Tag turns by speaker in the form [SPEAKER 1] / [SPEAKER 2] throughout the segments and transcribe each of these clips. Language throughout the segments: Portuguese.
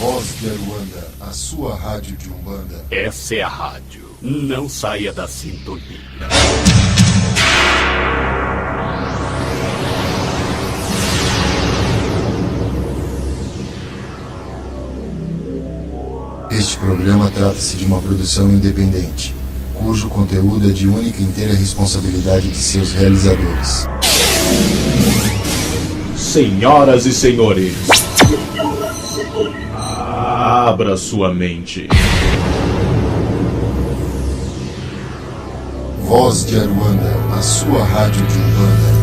[SPEAKER 1] Voz de Aruanda, a sua rádio de Umbanda.
[SPEAKER 2] Essa é a rádio. Não saia da sintonia.
[SPEAKER 1] Este programa trata-se de uma produção independente, cujo conteúdo é de única e inteira responsabilidade de seus realizadores.
[SPEAKER 3] Senhoras e senhores, abra sua mente.
[SPEAKER 1] Voz de Aruanda, a sua rádio de Umbanda.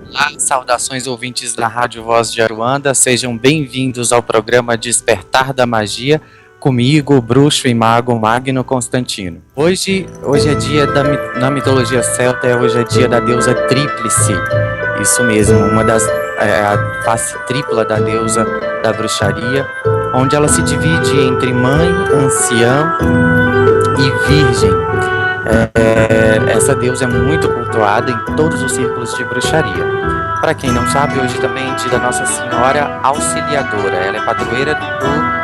[SPEAKER 4] Olá, saudações ouvintes da Rádio Voz de Aruanda, sejam bem-vindos ao programa Despertar da Magia, comigo, o bruxo e mago Magno Constantino. Hoje é dia na mitologia celta, hoje é dia da deusa Tríplice, isso mesmo, a face tripla da deusa da bruxaria, onde ela se divide entre mãe, anciã e virgem. Essa deusa é muito cultuada em todos os círculos de bruxaria. Para quem não sabe, hoje também é dia da Nossa Senhora Auxiliadora. Ela é padroeira do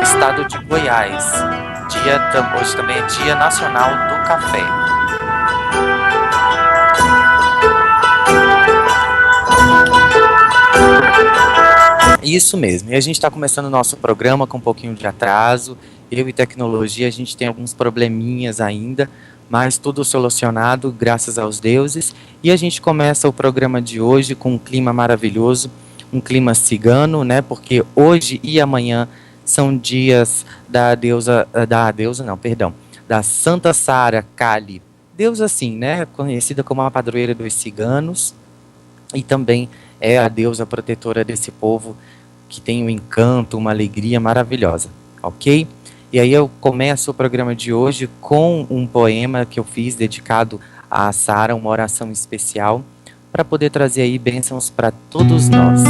[SPEAKER 4] estado de Goiás. Hoje também é Dia Nacional do Café. Isso mesmo. E a gente está começando o nosso programa com um pouquinho de atraso. Eu e tecnologia, a gente tem alguns probleminhas ainda, mas tudo solucionado, graças aos deuses. E a gente começa o programa de hoje com um clima maravilhoso, um clima cigano, né? Porque hoje e amanhã são dias da Santa Sara Kali, deusa assim, né? Conhecida como a padroeira dos ciganos, e também é a deusa protetora desse povo que tem um encanto, uma alegria maravilhosa, ok? E aí eu começo o programa de hoje com um poema que eu fiz dedicado a Sara, uma oração especial, para poder trazer aí bênçãos para todos nós.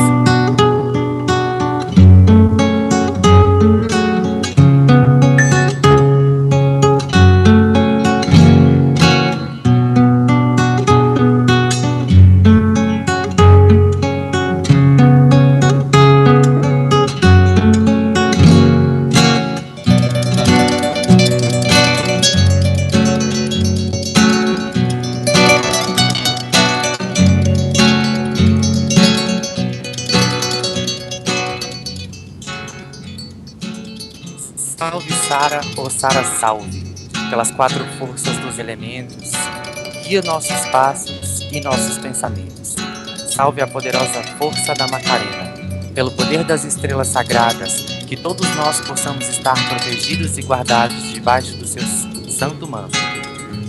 [SPEAKER 4] Salve Sara, ou Sara salve, pelas quatro forças dos elementos, guia nossos passos e nossos pensamentos. Salve a poderosa força da Macarena, pelo poder das estrelas sagradas, que todos nós possamos estar protegidos e guardados debaixo do seu santo manto.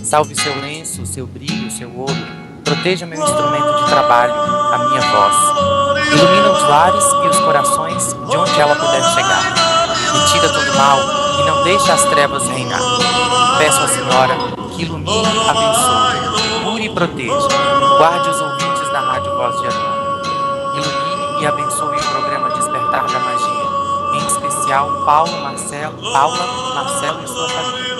[SPEAKER 4] Salve seu lenço, seu brilho, seu ouro, proteja meu instrumento de trabalho, a minha voz. Ilumina os lares e os corações de onde ela puder chegar. E tira todo mal e não deixe as trevas reinar. Peço à Senhora que ilumine, abençoe, cure e proteja. Guarde os ouvintes da Rádio Voz de Aruanda. Ilumine e abençoe o programa Despertar da Magia, em especial Paula, Marcelo e sua família.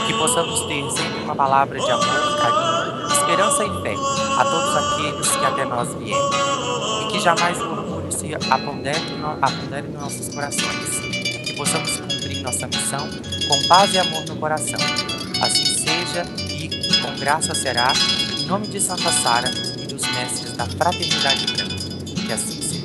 [SPEAKER 4] Que possamos ter sempre uma palavra de amor, carinho, esperança e fé a todos aqueles que até nós vierem. E que jamais o orgulho se apodere nos nossos corações. Que possamos cumprir nossa missão com paz e amor no coração. Assim seja e com graça será, em nome de Santa Sara e dos mestres da Fraternidade Branca. Que assim seja.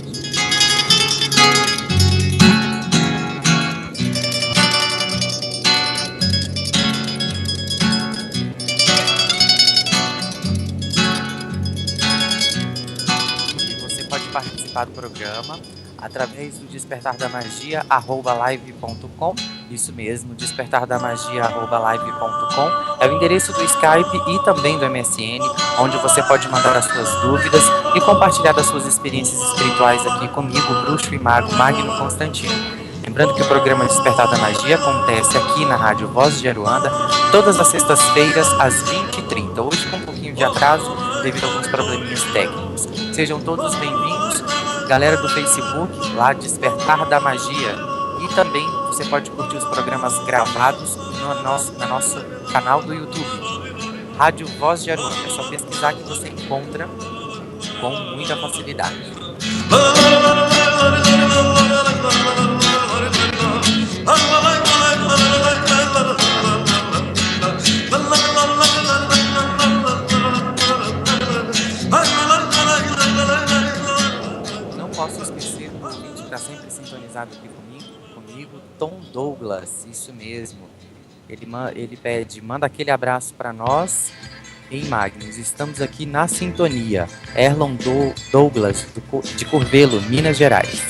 [SPEAKER 4] E você pode participar do programa através do despertardamagia@live.com. Isso mesmo, despertardamagia@live.com é o endereço do Skype e também do MSN, onde você pode mandar as suas dúvidas e compartilhar das suas experiências espirituais aqui comigo, bruxo e mago Magno Constantino. Lembrando que o programa Despertar da Magia acontece aqui na Rádio Voz de Aruanda, todas as sextas-feiras às 20h30. Hoje com um pouquinho de atraso devido a alguns probleminhas técnicos. Sejam todos bem-vindos. Galera do Facebook, lá Despertar da Magia. E também você pode curtir os programas gravados no nosso canal do YouTube, Rádio Voz de Aruna. É só pesquisar que você encontra com muita facilidade. Não posso esquecer do ouvinte que está sempre sintonizado aqui comigo, Tom Douglas, isso mesmo. Ele pede, manda aquele abraço para nós em Magnus. Estamos aqui na sintonia. Erlon Douglas, de Curvelo, Minas Gerais.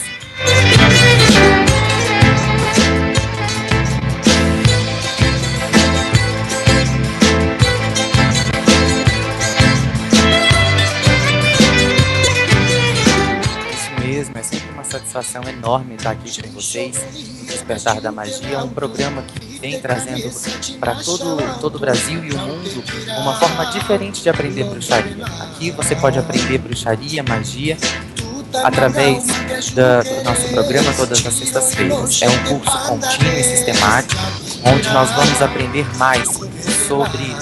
[SPEAKER 4] Isso mesmo, é sempre uma satisfação enorme estar aqui com vocês no Despertar da Magia, um programa que vem trazendo para todo o Brasil e o mundo uma forma diferente de aprender bruxaria. Aqui você pode aprender bruxaria, magia, através do nosso programa todas as sextas-feiras. É um curso contínuo e sistemático, onde nós vamos aprender mais sobre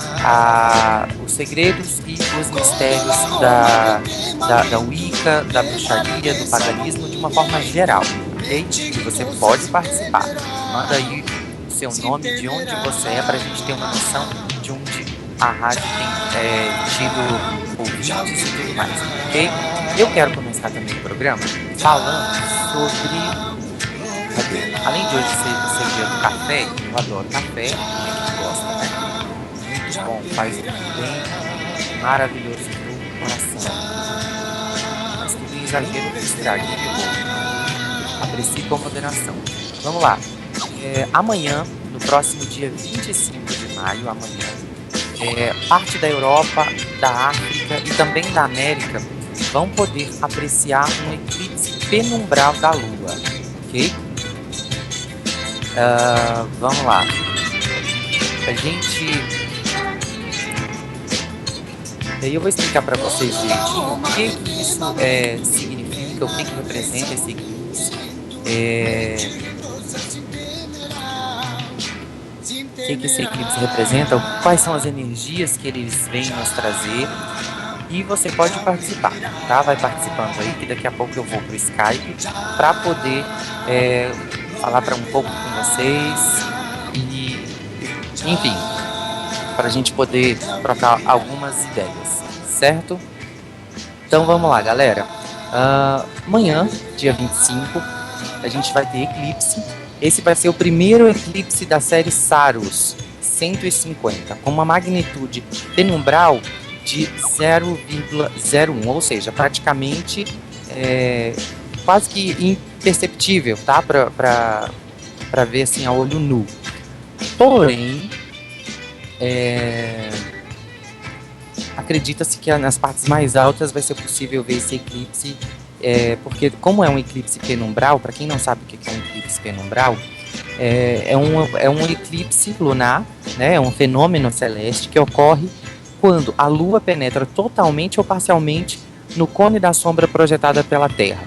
[SPEAKER 4] os segredos e os mistérios da Wicca, da bruxaria, do paganismo de uma forma geral, ok? E você pode participar. Manda aí seu nome, de onde você é, para a gente ter uma noção de onde a rádio tem tido ouvintes e tudo mais, ok? Eu quero começar também o programa falando sobre... Além de hoje ser dia do café, eu adoro café, a gente gosta, né? Muito bom, faz um bem maravilhoso pro coração. Mas tudo em exagero que estraga, aprecie com moderação. Vamos lá. Amanhã, no próximo dia 25 de maio, parte da Europa, da África e também da América vão poder apreciar um eclipse penumbral da Lua, ok? Vamos lá. Eu vou explicar para vocês direitinho o que isso significa, o que representa esse eclipse. O que esse eclipse representa, quais são as energias que eles vêm nos trazer, e você pode participar, tá? Vai participando aí, que daqui a pouco eu vou pro Skype para poder falar um pouco com vocês e, enfim, para a gente poder trocar algumas ideias, certo? Então vamos lá, galera. Amanhã, dia 25, a gente vai ter eclipse. Esse vai ser o primeiro eclipse da série Saros 150, com uma magnitude penumbral de 0,01, ou seja, praticamente quase que imperceptível, tá? Para ver assim a olho nu. Porém, acredita-se que nas partes mais altas vai ser possível ver esse eclipse. Porque como é um eclipse penumbral, para quem não sabe o que é um eclipse penumbral, é um eclipse lunar, né? É um fenômeno celeste que ocorre quando a Lua penetra totalmente ou parcialmente no cone da sombra projetada pela Terra.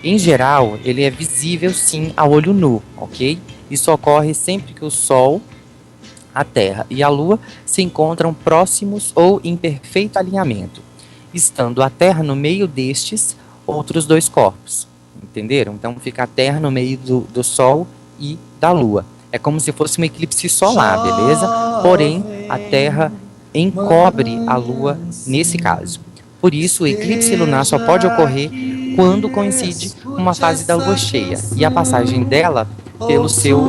[SPEAKER 4] Em geral, ele é visível sim a olho nu, ok? Isso ocorre sempre que o Sol, a Terra e a Lua se encontram próximos ou em perfeito alinhamento, estando a Terra no meio destes outros dois corpos, entenderam? Então fica a Terra no meio do Sol e da Lua. É como se fosse um eclipse solar, beleza? Porém, a Terra encobre a Lua nesse caso. Por isso, o eclipse lunar só pode ocorrer quando coincide com uma fase da Lua cheia e a passagem dela pelo seu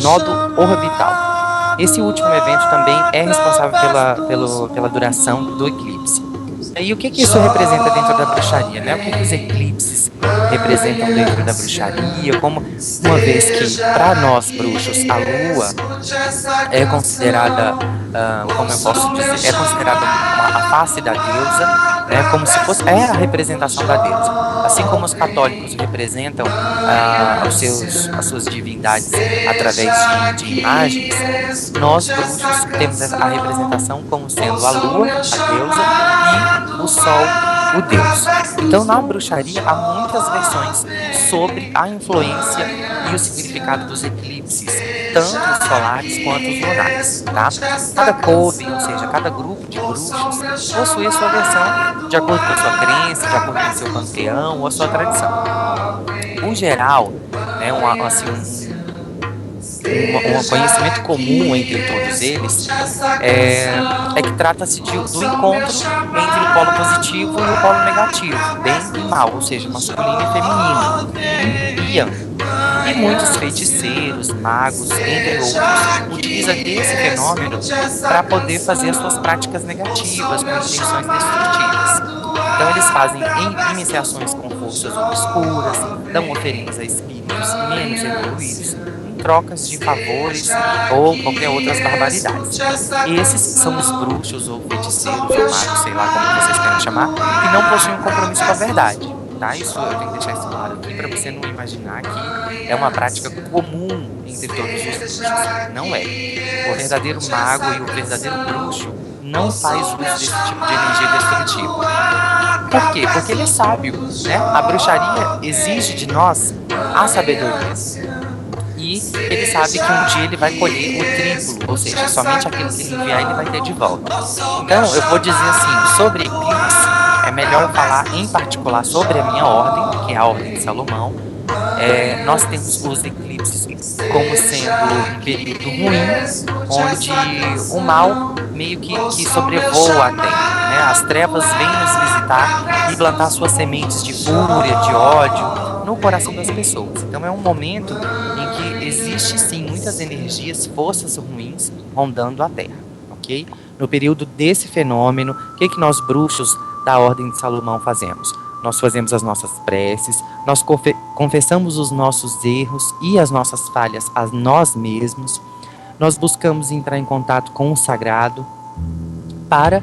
[SPEAKER 4] nodo orbital. Esse último evento também é responsável pela duração do eclipse. E o que isso representa dentro da bruxaria, né? O que os eclipses representam dentro da bruxaria? Como, uma vez que, para nós bruxos, a Lua é considerada, como eu posso dizer, é considerada a face da deusa, né? Como se fosse a representação da deusa. Assim como os católicos representam as suas divindades através de imagens, nós bruxos temos a representação como sendo a Lua, a deusa, e o Sol, o Deus. Então, na bruxaria, há muitas versões sobre a influência e o significado dos eclipses, tanto os solares quanto os lunares, tá? Cada coven, ou seja, cada grupo de bruxos, possui a sua versão de acordo com a sua crença, de acordo com o seu panteão ou a sua tradição. O geral, né, um conhecimento comum entre todos eles é que trata-se do encontro entre o polo positivo e o polo negativo, bem e mal, ou seja, masculino e feminino, yin e yang. E muitos feiticeiros, magos, entre outros, utilizam desse fenômeno para poder fazer as suas práticas negativas, com intenções destrutivas. Então eles fazem iniciações com forças obscuras, dão oferendas a espíritos menos evoluídos, trocas de favores ou qualquer outras barbaridades. Esses são os bruxos ou feiticeiros ou magos, sei lá como vocês querem chamar, que não possuem um compromisso com a verdade. Tá? Isso eu tenho que deixar isso claro aqui para você não imaginar que é uma prática comum entre todos os bruxos. Não é. O verdadeiro mago e o verdadeiro bruxo não faz uso desse tipo de energia destrutiva. Por quê? Porque ele é sábio, né? A bruxaria exige de nós a sabedoria. E ele sabe que um dia ele vai colher o triplo, ou seja, somente aquilo que ele enviar ele vai ter de volta. Então, eu vou dizer assim, sobre eclipse, é melhor eu falar em particular sobre a minha ordem, que é a Ordem de Salomão. Nós temos os eclipses como sendo um período ruim, onde o mal meio que sobrevoa a Terra, né? As trevas vêm nos visitar e plantar suas sementes de fúria, de ódio no coração das pessoas. Então é um momento em que existe sim muitas energias, forças ruins rondando a Terra, ok? No período desse fenômeno, o que nós bruxos da Ordem de Salomão fazemos? Nós fazemos as nossas preces, nós confessamos os nossos erros e as nossas falhas a nós mesmos, nós buscamos entrar em contato com o sagrado. Para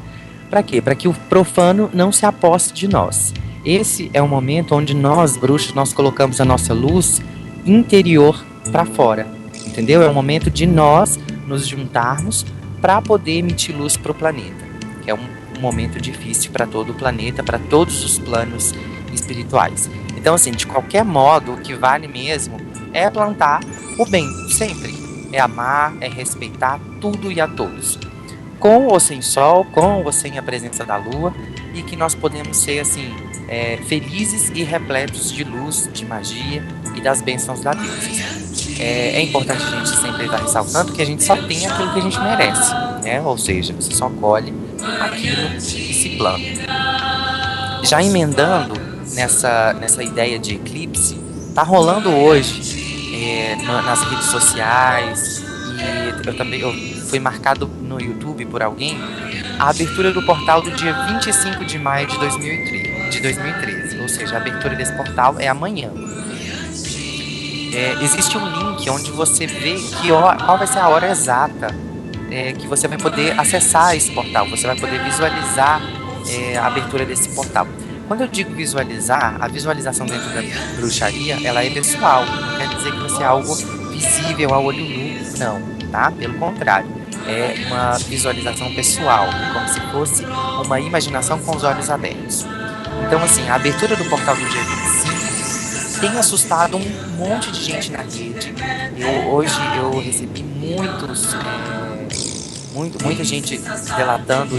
[SPEAKER 4] quê? Para que o profano não se aposse de nós. Esse é o momento onde nós, bruxos, nós colocamos a nossa luz interior para fora, entendeu? É o momento de nós nos juntarmos para poder emitir luz para o planeta, que é um momento difícil para todo o planeta, para todos os planos espirituais. Então, assim, de qualquer modo, o que vale mesmo é plantar o bem, sempre. É amar, é respeitar tudo e a todos. Com ou sem sol, com ou sem a presença da lua, e que nós podemos ser, assim, felizes e repletos de luz, de magia e das bênçãos da deusa. É importante a gente sempre estar ressaltando que a gente só tem aquilo que a gente merece, né? Ou seja, você só colhe aquilo que se planta. Já emendando nessa ideia de eclipse, tá rolando hoje nas redes sociais, e eu fui marcado no YouTube por alguém, a abertura do portal do dia 25 de maio de 2013, ou seja, a abertura desse portal é amanhã. Existe um link onde você vê qual vai ser a hora exata que você vai poder acessar esse portal, você vai poder visualizar a abertura desse portal. Quando eu digo visualizar, a visualização dentro da bruxaria, ela é pessoal, não quer dizer que vai ser algo visível a olho nu, não, tá? Pelo contrário, é uma visualização pessoal, como se fosse uma imaginação com os olhos abertos. Então, assim, a abertura do portal do dia 25 tem assustado um monte de gente na rede. Hoje eu recebi muita gente relatando,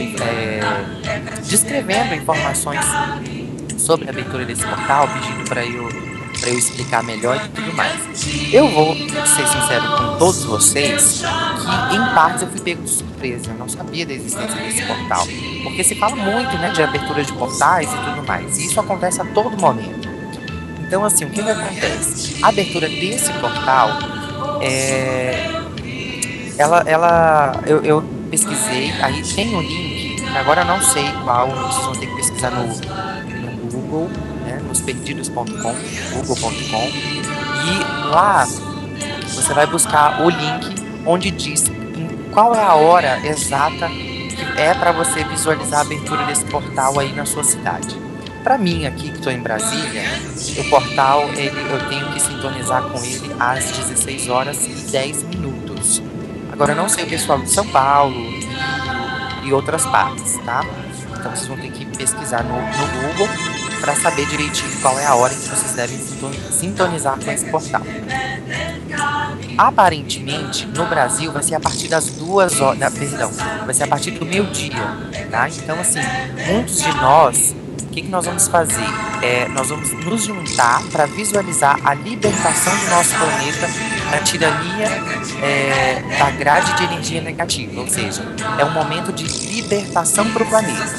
[SPEAKER 4] descrevendo informações sobre a abertura desse portal, pedindo para eu explicar melhor e tudo mais. Eu vou ser sincero com todos vocês que, em partes, eu fui pego de surpresa. Eu não sabia da existência desse portal. Porque se fala muito, né, de abertura de portais e tudo mais. E isso acontece a todo momento. Então, assim, o que acontece? A abertura desse portal, eu pesquisei, aí tem um link, agora eu não sei qual, vocês vão ter que pesquisar no Google, né, nos perdidos.com, google.com, e lá você vai buscar o link onde diz qual é a hora exata que é para você visualizar a abertura desse portal aí na sua cidade. Para mim, aqui que estou em Brasília, o portal eu tenho que sintonizar com ele às 16 horas e 10 minutos. Agora, eu não sei o pessoal de São Paulo e outras partes, tá? Então vocês vão ter que pesquisar no Google para saber direitinho qual é a hora em que vocês devem sintonizar com esse portal. Aparentemente, no Brasil, vai ser a partir das 2 horas, vai ser a partir do meio-dia, tá? Então, assim, muitos de nós, o que nós vamos fazer? Nós vamos nos juntar para visualizar a libertação do nosso planeta da tirania da grade de energia negativa, ou seja, é um momento de libertação para o planeta.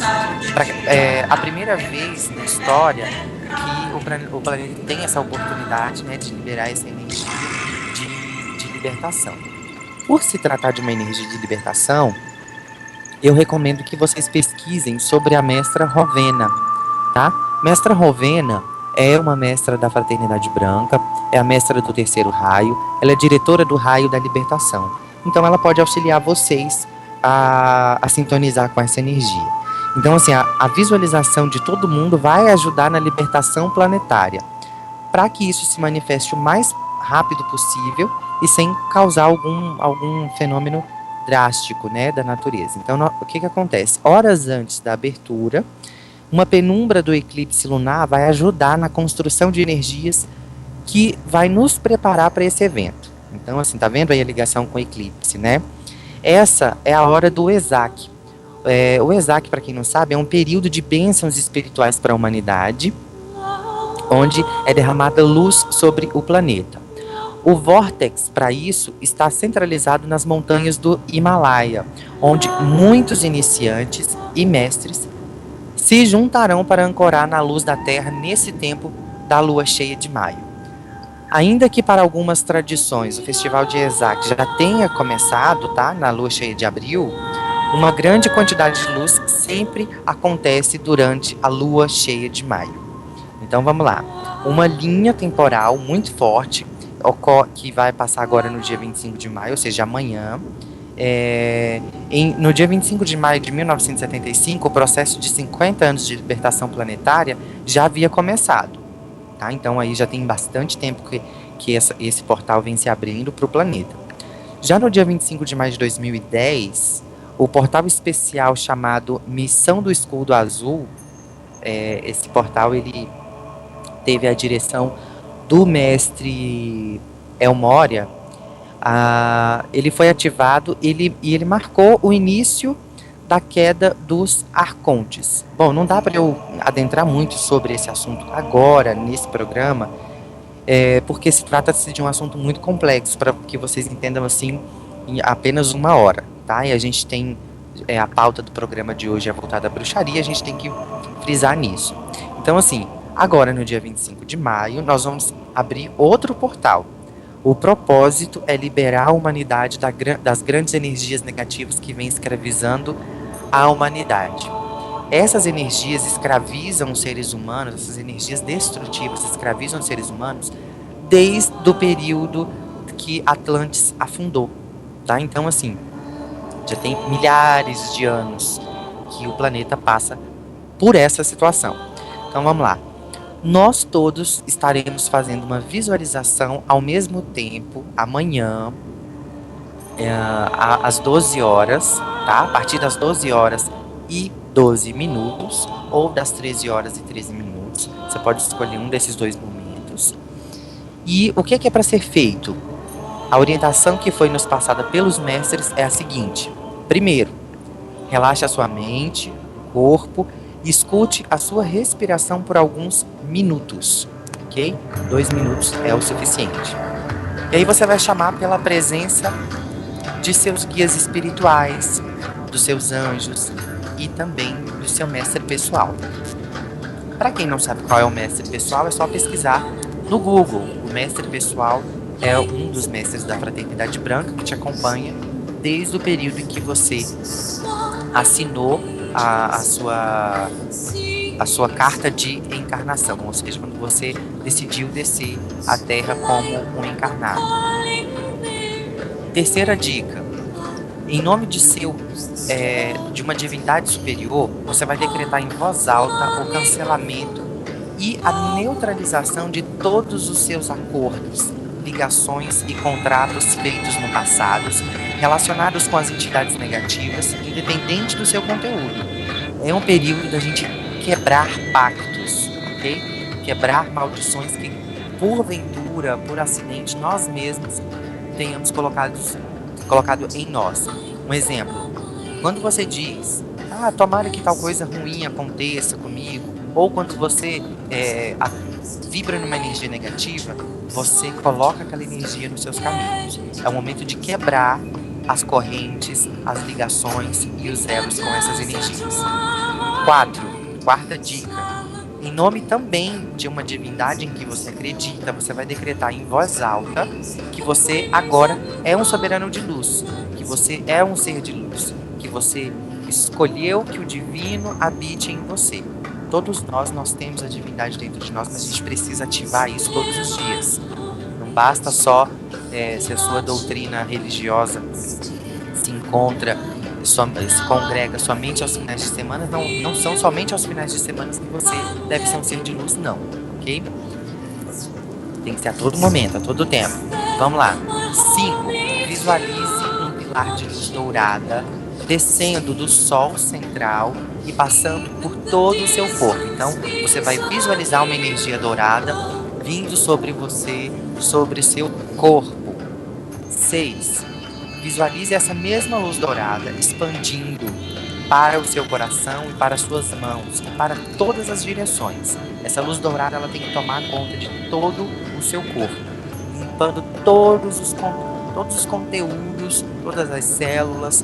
[SPEAKER 4] A primeira vez na história que o planeta tem essa oportunidade, né, de liberar essa energia de libertação. Por se tratar de uma energia de libertação, eu recomendo que vocês pesquisem sobre a mestra Rowena, tá? Mestra Rowena é uma mestra da Fraternidade Branca, é a mestra do terceiro raio, ela é diretora do raio da libertação. Então ela pode auxiliar vocês a sintonizar com essa energia. Então, assim, a visualização de todo mundo vai ajudar na libertação planetária, para que isso se manifeste o mais rápido possível e sem causar algum fenômeno drástico, né, da natureza. Então, o que acontece? Horas antes da abertura, uma penumbra do eclipse lunar vai ajudar na construção de energias que vai nos preparar para esse evento. Então, assim, tá vendo aí a ligação com o eclipse, né? Essa é a hora do Exac. O Exac, para quem não sabe, é um período de bênçãos espirituais para a humanidade, onde é derramada luz sobre o planeta. O vórtex, para isso, está centralizado nas montanhas do Himalaia, onde muitos iniciantes e mestres se juntarão para ancorar na luz da Terra nesse tempo da lua cheia de maio. Ainda que para algumas tradições o festival de Exac já tenha começado, tá, na lua cheia de abril, uma grande quantidade de luz sempre acontece durante a lua cheia de maio. Então vamos lá. Uma linha temporal muito forte, que vai passar agora no dia 25 de maio, ou seja, amanhã. No dia 25 de maio de 1975, o processo de 50 anos de libertação planetária já havia começado. Tá? Então aí já tem bastante tempo que esse portal vem se abrindo para o planeta. Já no dia 25 de maio de 2010, o portal especial chamado Missão do Escudo Azul, esse portal ele teve a direção do mestre El Moria. Ele foi ativado e ele marcou o início da queda dos arcontes. Bom, não dá para eu adentrar muito sobre esse assunto agora, nesse programa, porque se trata-se de um assunto muito complexo, para que vocês entendam assim em apenas 1 hora, tá? E a gente tem, a pauta do programa de hoje é voltada à bruxaria, a gente tem que frisar nisso. Então, assim, agora no dia 25 de maio, nós vamos abrir outro portal. O propósito é liberar a humanidade das grandes energias negativas que vêm escravizando a humanidade. Essas energias escravizam os seres humanos, essas energias destrutivas escravizam os seres humanos desde o período que Atlantis afundou. Tá? Então, assim, já tem milhares de anos que o planeta passa por essa situação. Então, vamos lá. Nós todos estaremos fazendo uma visualização ao mesmo tempo, amanhã, às 12 horas, tá? A partir das 12 horas e 12 minutos, ou das 13 horas e 13 minutos. Você pode escolher um desses 2 momentos. E o que é para ser feito? A orientação que foi nos passada pelos mestres é a seguinte. Primeiro, relaxe a sua mente, corpo, e escute a sua respiração por alguns minutos, ok? 2 minutos é o suficiente. E aí você vai chamar pela presença de seus guias espirituais, dos seus anjos e também do seu mestre pessoal. Para quem não sabe qual é o mestre pessoal, é só pesquisar no Google. O mestre pessoal é um dos mestres da Fraternidade Branca que te acompanha desde o período em que você assinou a sua carta de encarnação, ou seja, quando você decidiu descer à Terra como um encarnado. Terceira dica: em nome de uma divindade superior, você vai decretar em voz alta o cancelamento e a neutralização de todos os seus acordos, ligações e contratos feitos no passado, relacionados com as entidades negativas, independente do seu conteúdo. É um período da gente quebrar pactos, ok? Quebrar maldições que, porventura, por acidente, nós mesmos tenhamos colocado em nós. Um exemplo, quando você diz, tomara que tal coisa ruim aconteça comigo, ou quando você vibra numa energia negativa, você coloca aquela energia nos seus caminhos. É o momento de quebrar as correntes, as ligações e os elos com essas energias. 4. Quarta dica. Em nome também de uma divindade em que você acredita, você vai decretar em voz alta que você agora é um soberano de luz, que você é um ser de luz, que você escolheu que o divino habite em você. Todos nós temos a divindade dentro de nós, mas a gente precisa ativar isso todos os dias. Não basta só se a sua doutrina religiosa se encontra, se congrega somente aos finais de semana. Não são somente aos finais de semana que você deve ser um ser de luz, não, ok? Tem que ser a todo momento, a todo tempo. Vamos lá. 5. Visualize um pilar de luz dourada descendo do sol central e passando por todo o seu corpo. Então, você vai visualizar uma energia dourada vindo sobre você, sobre seu corpo. 6. Visualize essa mesma luz dourada expandindo para o seu coração e para as suas mãos, e para todas as direções. Essa luz dourada ela tem que tomar conta de todo o seu corpo, limpando todos os conteúdos, todas as células,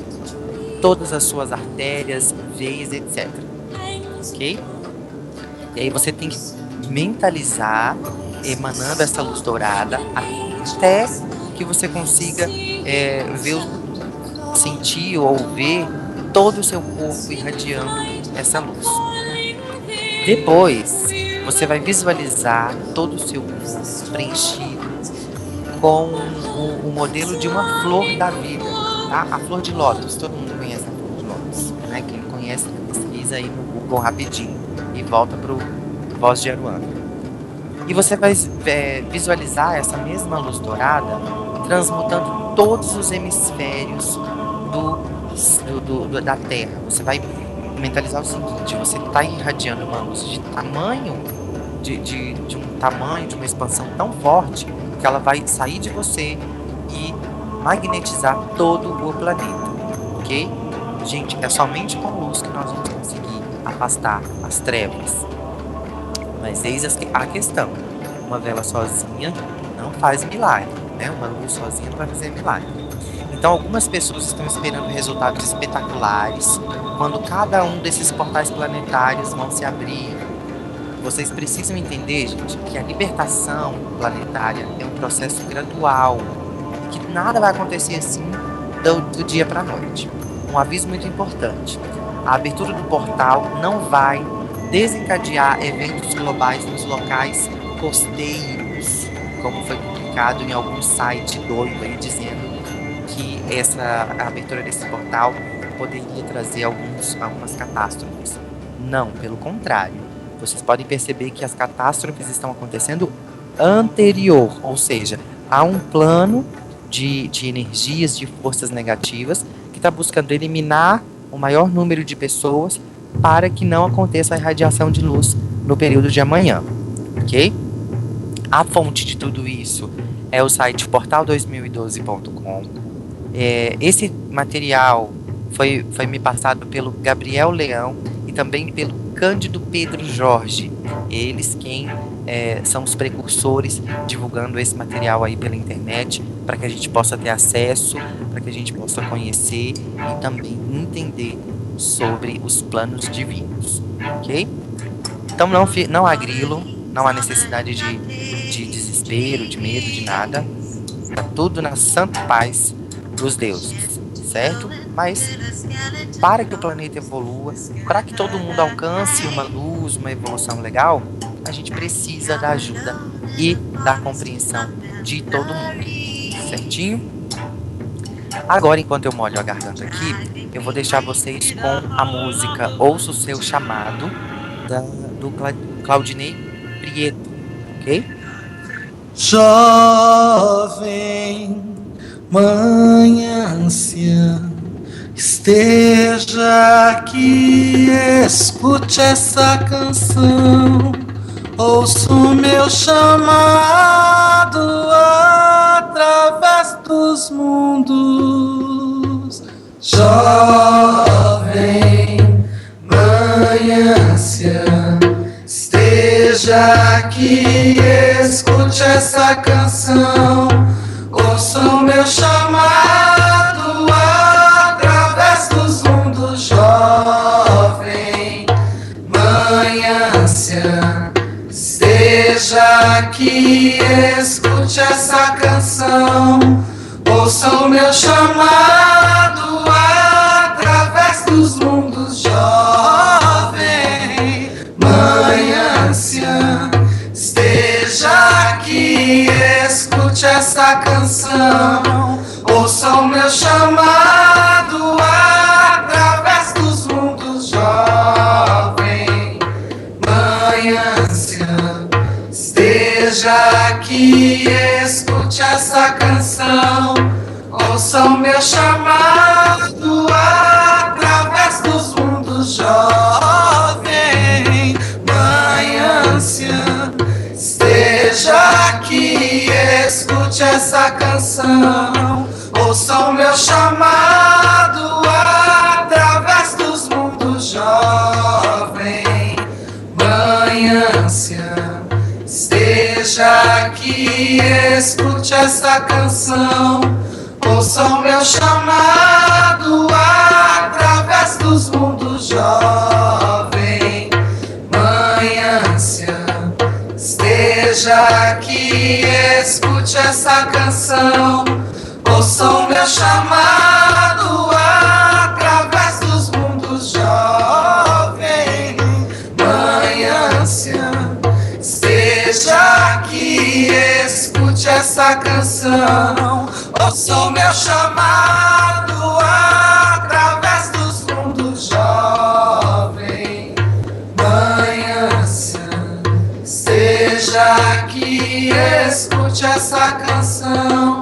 [SPEAKER 4] todas as suas artérias, veias, etc. Ok? E aí você tem que mentalizar, emanando essa luz dourada, até que você consiga sentir ou ver todo o seu corpo irradiando essa luz. Depois, você vai visualizar todo o seu corpo preenchido com o modelo de uma flor da vida, tá? A flor de lótus, todo mundo conhece a flor de lótus, né? Quem não conhece, pesquisa aí no Google rapidinho e volta pro Voz de Aruanda. E você vai visualizar essa mesma luz dourada transmutando todos os hemisférios da Terra. Você vai mentalizar o seguinte: você está irradiando uma luz de tamanho, de um tamanho, de uma expansão tão forte que ela vai sair de você e magnetizar todo o planeta, ok? Gente, é somente com luz que nós vamos conseguir afastar as trevas. Mas eis a questão: uma vela sozinha não faz milagre, né? Uma luz sozinha não vai fazer milagre. Então algumas pessoas estão esperando resultados espetaculares quando cada um desses portais planetários vão se abrir. Vocês precisam entender, gente, que a libertação planetária é um processo gradual, que nada vai acontecer assim do dia para a noite. Um aviso muito importante: a abertura do portal não vai desencadear eventos globais nos locais costeiros, como foi publicado em algum site doido aí dizendo que a abertura desse portal poderia trazer algumas catástrofes. Não, pelo contrário. Vocês podem perceber que as catástrofes estão acontecendo anterior, ou seja, há um plano de energias, de forças negativas que está buscando eliminar o maior número de pessoas para que não aconteça a irradiação de luz no período de amanhã, ok? A fonte de tudo isso é o site portal2012.com. Esse material foi me passado pelo Gabriel Leão e também pelo Cândido Pedro Jorge. Eles quem são os precursores divulgando esse material aí pela internet para que a gente possa ter acesso, para que a gente possa conhecer e também entender sobre os planos divinos, ok? Então não há grilo, não há necessidade de desespero, de medo, de nada. Está tudo na santa paz dos deuses, certo? Mas para que o planeta evolua, para que todo mundo alcance uma luz, uma evolução legal, a gente precisa da ajuda e da compreensão de todo mundo, certinho? Agora, enquanto eu molho a garganta aqui, eu vou deixar vocês com a música Ouça o Seu Chamado, do Claudinei Prieto, ok?
[SPEAKER 5] Jovem, mãe anciã, esteja aqui, escute essa canção, ouça o meu chamado através dos mundos. Jovem, mãe anciã, esteja aqui, escute essa canção, ouça o meu chamado através dos mundos. Jovem, mãe anciã, esteja aqui, escute essa canção, ouça o meu chamado através dos mundos. Jovem, mãe anciã, esteja aqui, escute essa canção, ouça o meu chamado através dos mundos. Jovem, mãe anciã, esteja aqui, escute essa canção, ouça o meu chamado através dos mundos. Jovem, mãe anciã, esteja aqui, escute essa canção, ouça o meu chamado através dos mundos. Jovem, mãe anciã, esteja aqui, escute essa canção, ouça o meu chamado através dos mundos. Jovem, mãe anciã, esteja aqui, escute essa canção, ouça o meu chamado através dos mundos. Jovem, mãe anciã, esteja aqui, escute essa canção, ouça o meu chamado através dos mundos. Jovem, mãe anciã, esteja aqui, escute essa canção,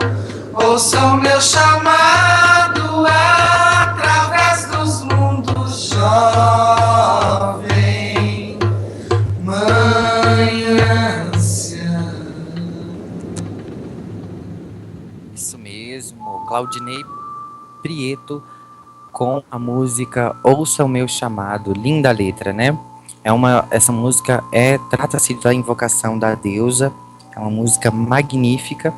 [SPEAKER 5] ouça o meu chamado através dos mundos. Jovem, mãe anciã.
[SPEAKER 4] Isso mesmo, Claudinei Prieto com a música Ouça o Meu Chamado. Linda letra, né? Essa música trata-se da invocação da deusa, é uma música magnífica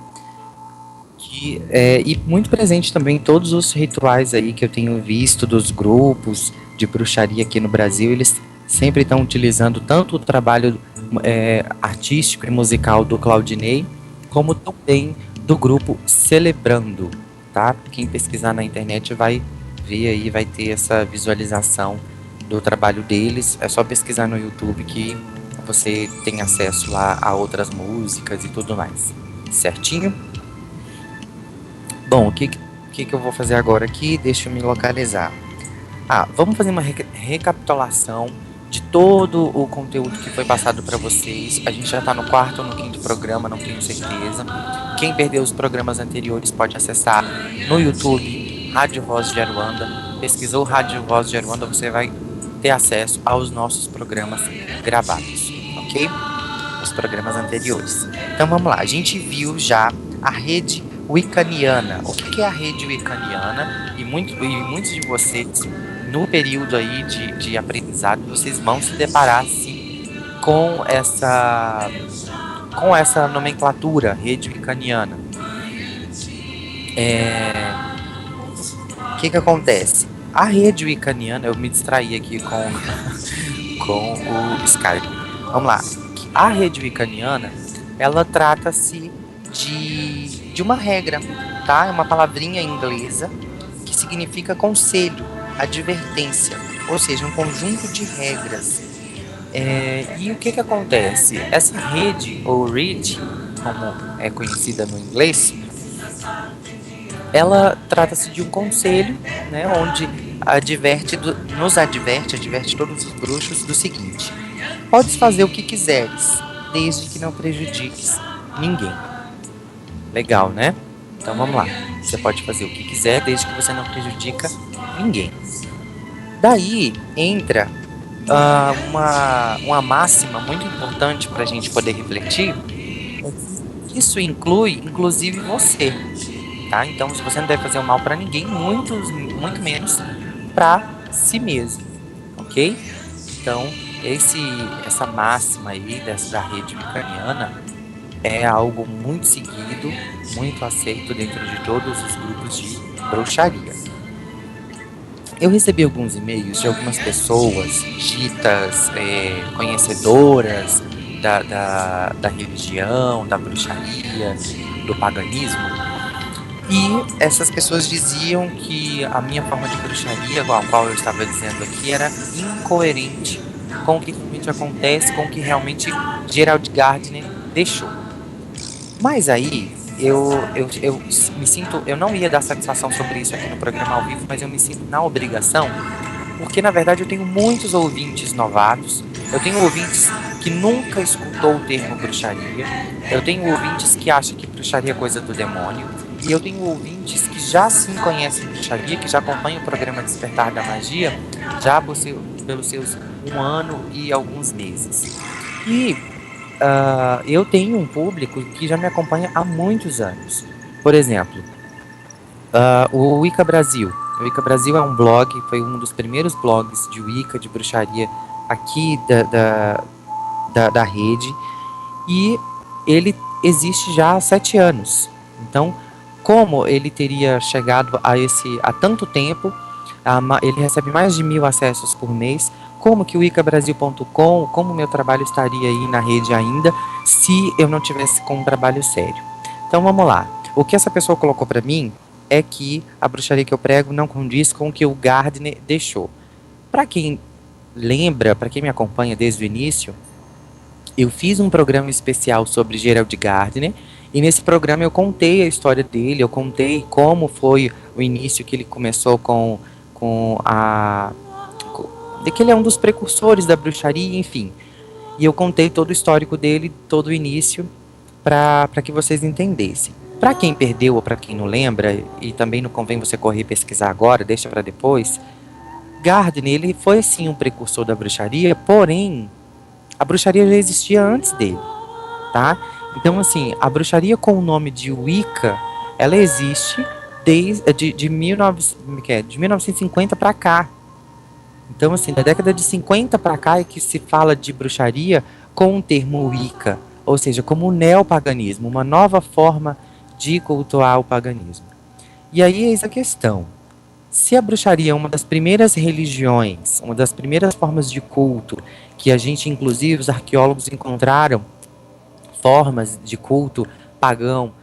[SPEAKER 4] e muito presente também em todos os rituais aí que eu tenho visto dos grupos de bruxaria aqui no Brasil. Eles sempre estão utilizando tanto o trabalho artístico e musical do Claudinei, como também do grupo Celebrando, tá? Quem pesquisar na internet vai ver aí, vai ter essa visualização do trabalho deles. É só pesquisar no YouTube que você tem acesso lá a outras músicas e tudo mais, certinho? Bom, o que eu vou fazer agora aqui? Deixa eu me localizar. Vamos fazer uma recapitulação de todo o conteúdo que foi passado para vocês. A gente já está no 4º ou no 5º programa, não tenho certeza. Quem perdeu os programas anteriores pode acessar no YouTube Rádio Voz de Aruanda. Pesquisou Rádio Voz de Aruanda, você vai ter acesso aos nossos programas gravados, ok? Os programas anteriores. Então vamos lá, a gente viu já a rede wiccaniana. O que é a rede wiccaniana? E muitos de vocês, no período aí de aprendizado, vocês vão se deparar assim, com essa nomenclatura, rede wiccaniana. O que acontece? A rede wiccaniana, eu me distraí aqui com o Skype. Vamos lá. A rede wiccaniana, ela trata-se de uma regra, tá? É uma palavrinha inglesa que significa conselho, advertência, ou seja, um conjunto de regras. E o que acontece? Essa rede, ou read, como é conhecida no inglês, ela trata-se de um conselho, né, onde nos adverte todos os bruxos do seguinte: podes fazer o que quiseres, desde que não prejudiques ninguém. Legal, né? Então vamos lá, você pode fazer o que quiser desde que você não prejudica ninguém. Daí entra uma máxima muito importante para a gente poder refletir. Isso inclui, inclusive, você, tá? Então, se você não deve fazer o mal para ninguém, muito menos para si mesmo, ok? Então, essa máxima aí da rede wicaniana é algo muito seguido, muito aceito dentro de todos os grupos de bruxaria. Eu recebi alguns e-mails de algumas pessoas ditas conhecedoras da religião, da bruxaria, do paganismo, e essas pessoas diziam que a minha forma de bruxaria, a qual eu estava dizendo aqui, era incoerente com o que realmente acontece, com o que realmente Gerald Gardner deixou. Mas aí eu me sinto, eu não ia dar satisfação sobre isso aqui no programa ao vivo, mas eu me sinto na obrigação, porque na verdade eu tenho muitos ouvintes novatos, eu tenho ouvintes que nunca escutou o termo bruxaria, eu tenho ouvintes que acham que bruxaria é coisa do demônio, e eu tenho ouvintes que já sim conhecem bruxaria, que já acompanham o programa Despertar da Magia, já pelos seus 1 ano e alguns meses. E eu tenho um público que já me acompanha há muitos anos. Por exemplo, o Wicca Brasil. O Wicca Brasil é um blog, foi um dos primeiros blogs de Wicca, de bruxaria aqui da rede, e ele existe já há 7 anos. Então, como ele teria chegado a tanto tempo, ele recebe mais de 1.000 acessos por mês, como que o wiccabrasil.com, como o meu trabalho estaria aí na rede ainda, se eu não tivesse com um trabalho sério. Então vamos lá, o que essa pessoa colocou para mim é que a bruxaria que eu prego não condiz com o que o Gardner deixou. Para quem lembra, para quem me acompanha desde o início, eu fiz um programa especial sobre Gerald Gardner, e nesse programa eu contei a história dele, eu contei como foi o início que ele começou de que ele é um dos precursores da bruxaria, enfim. E eu contei todo o histórico dele, todo o início, para que vocês entendessem. Para quem perdeu ou para quem não lembra, e também não convém você correr e pesquisar agora, deixa para depois, Gardner, ele foi sim um precursor da bruxaria, porém, a bruxaria já existia antes dele, tá? Então, assim, a bruxaria com o nome de Wicca, ela existe de 1950 para cá. Então, assim, da década de 50 para cá é que se fala de bruxaria com o termo Wicca, ou seja, como o neopaganismo, uma nova forma de cultuar o paganismo. E aí eis a questão. Se a bruxaria é uma das primeiras religiões, uma das primeiras formas de culto, que a gente, inclusive, os arqueólogos encontraram formas de culto pagão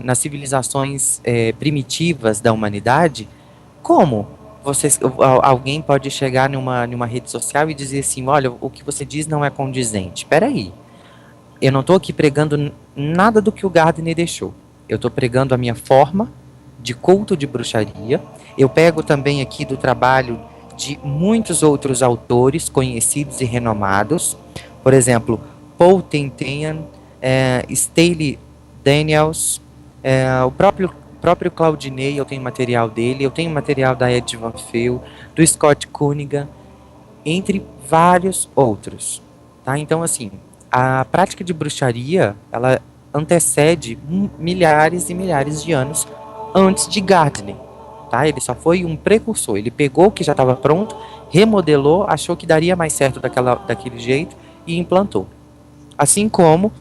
[SPEAKER 4] nas civilizações primitivas da humanidade, como alguém pode chegar numa rede social e dizer assim, olha, o que você diz não é condizente? Espera aí, eu não estou aqui pregando nada do que o Gardner deixou, eu estou pregando a minha forma de culto de bruxaria. Eu pego também aqui do trabalho de muitos outros autores conhecidos e renomados, por exemplo, Paul Tentian, Staley Daniels, o próprio Claudinei, eu tenho material dele, eu tenho material da Ed Van Feel, do Scott Cunningham, entre vários outros, tá? Então, assim, a prática de bruxaria, ela antecede milhares e milhares de anos antes de Gardner, tá? Ele só foi um precursor, ele pegou o que já estava pronto, remodelou, achou que daria mais certo daquele jeito e implantou. Assim como,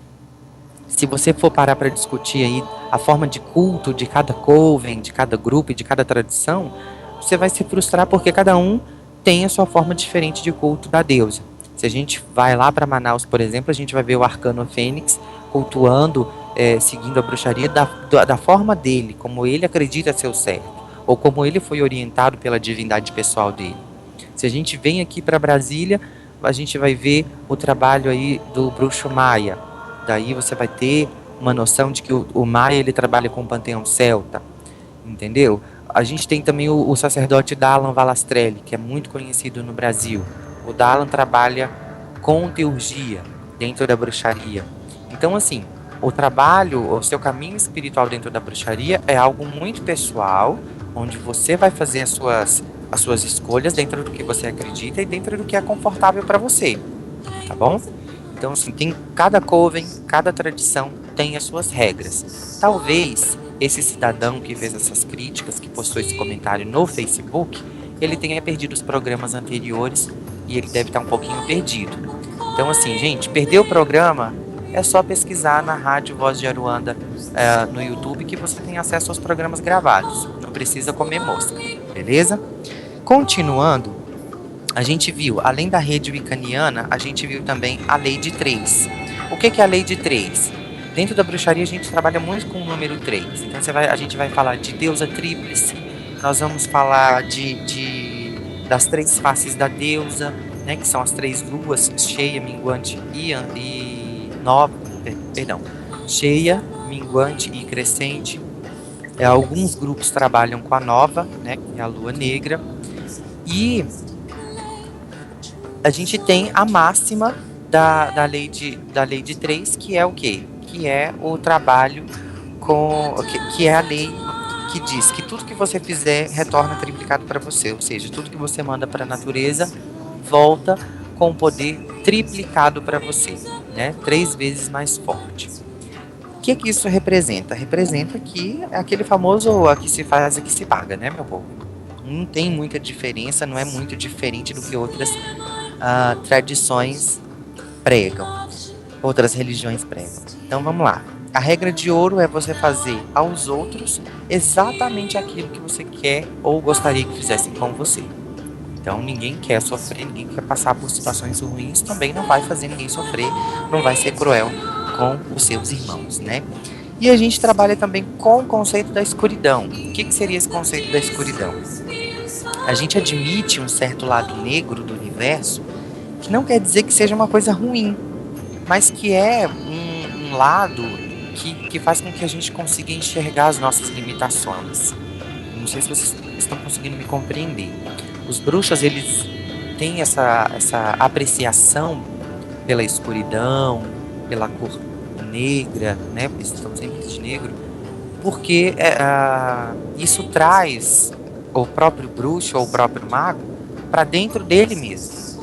[SPEAKER 4] se você for parar para discutir aí a forma de culto de cada coven, de cada grupo e de cada tradição, você vai se frustrar porque cada um tem a sua forma diferente de culto da deusa. Se a gente vai lá para Manaus, por exemplo, a gente vai ver o Arcano Fênix cultuando, seguindo a bruxaria da forma dele, como ele acredita ser o certo, ou como ele foi orientado pela divindade pessoal dele. Se a gente vem aqui para Brasília, a gente vai ver o trabalho aí do bruxo Maia. Daí você vai ter uma noção de que o Maia, ele trabalha com o panteão celta, entendeu? A gente tem também o sacerdote Dalan Valastrelli, que é muito conhecido no Brasil. O Dalan trabalha com teurgia dentro da bruxaria. Então, assim, O trabalho, o seu caminho espiritual dentro da bruxaria é algo muito pessoal, onde você vai fazer as suas escolhas dentro do que você acredita e dentro do que é confortável para você, tá bom? Então, assim, tem cada coven, cada tradição tem as suas regras. Talvez esse cidadão que fez essas críticas, que postou esse comentário no Facebook, ele tenha perdido os programas anteriores e ele deve estar um pouquinho perdido. Então, assim, gente, perdeu o programa, é só pesquisar na Rádio Voz de Aruanda no YouTube que você tem acesso aos programas gravados. Não precisa comer mosca, beleza? Continuando, a gente viu, além da rede wiccaniana, a gente viu também a lei de 3. O que é a lei de 3? Dentro da bruxaria a gente trabalha muito com o número 3. Então a gente vai falar de deusa tríplice, nós vamos falar das 3 faces da deusa, né, que são as 3 luas, cheia, minguante e nova, cheia, minguante e crescente. Alguns grupos trabalham com a nova, né, que é a lua negra. E a gente tem a máxima da lei de 3, que é o quê? Que é o trabalho que é a lei que diz que tudo que você fizer retorna triplicado para você, ou seja, tudo que você manda para a natureza volta com o poder triplicado para você, né? 3 vezes mais forte. O que isso representa? Representa que é aquele famoso aqui se faz, aqui se paga, né, meu povo? Não tem muita diferença, não é muito diferente do que outras tradições pregam, outras religiões pregam. Então vamos lá. A regra de ouro é você fazer aos outros exatamente aquilo que você quer ou gostaria que fizessem com você. Então ninguém quer sofrer, ninguém quer passar por situações ruins, também não vai fazer ninguém sofrer, não vai ser cruel com os seus irmãos, né? E a gente trabalha também com o conceito da escuridão. O que seria esse conceito da escuridão? A gente admite um certo lado negro do universo, que não quer dizer que seja uma coisa ruim, mas que é um lado que faz com que a gente consiga enxergar as nossas limitações. Não sei se vocês estão conseguindo me compreender. Os bruxos, eles têm essa apreciação pela escuridão, pela cor negra, né? Porque estão sempre de negro, porque isso traz o próprio bruxo ou o próprio mago para dentro dele mesmo.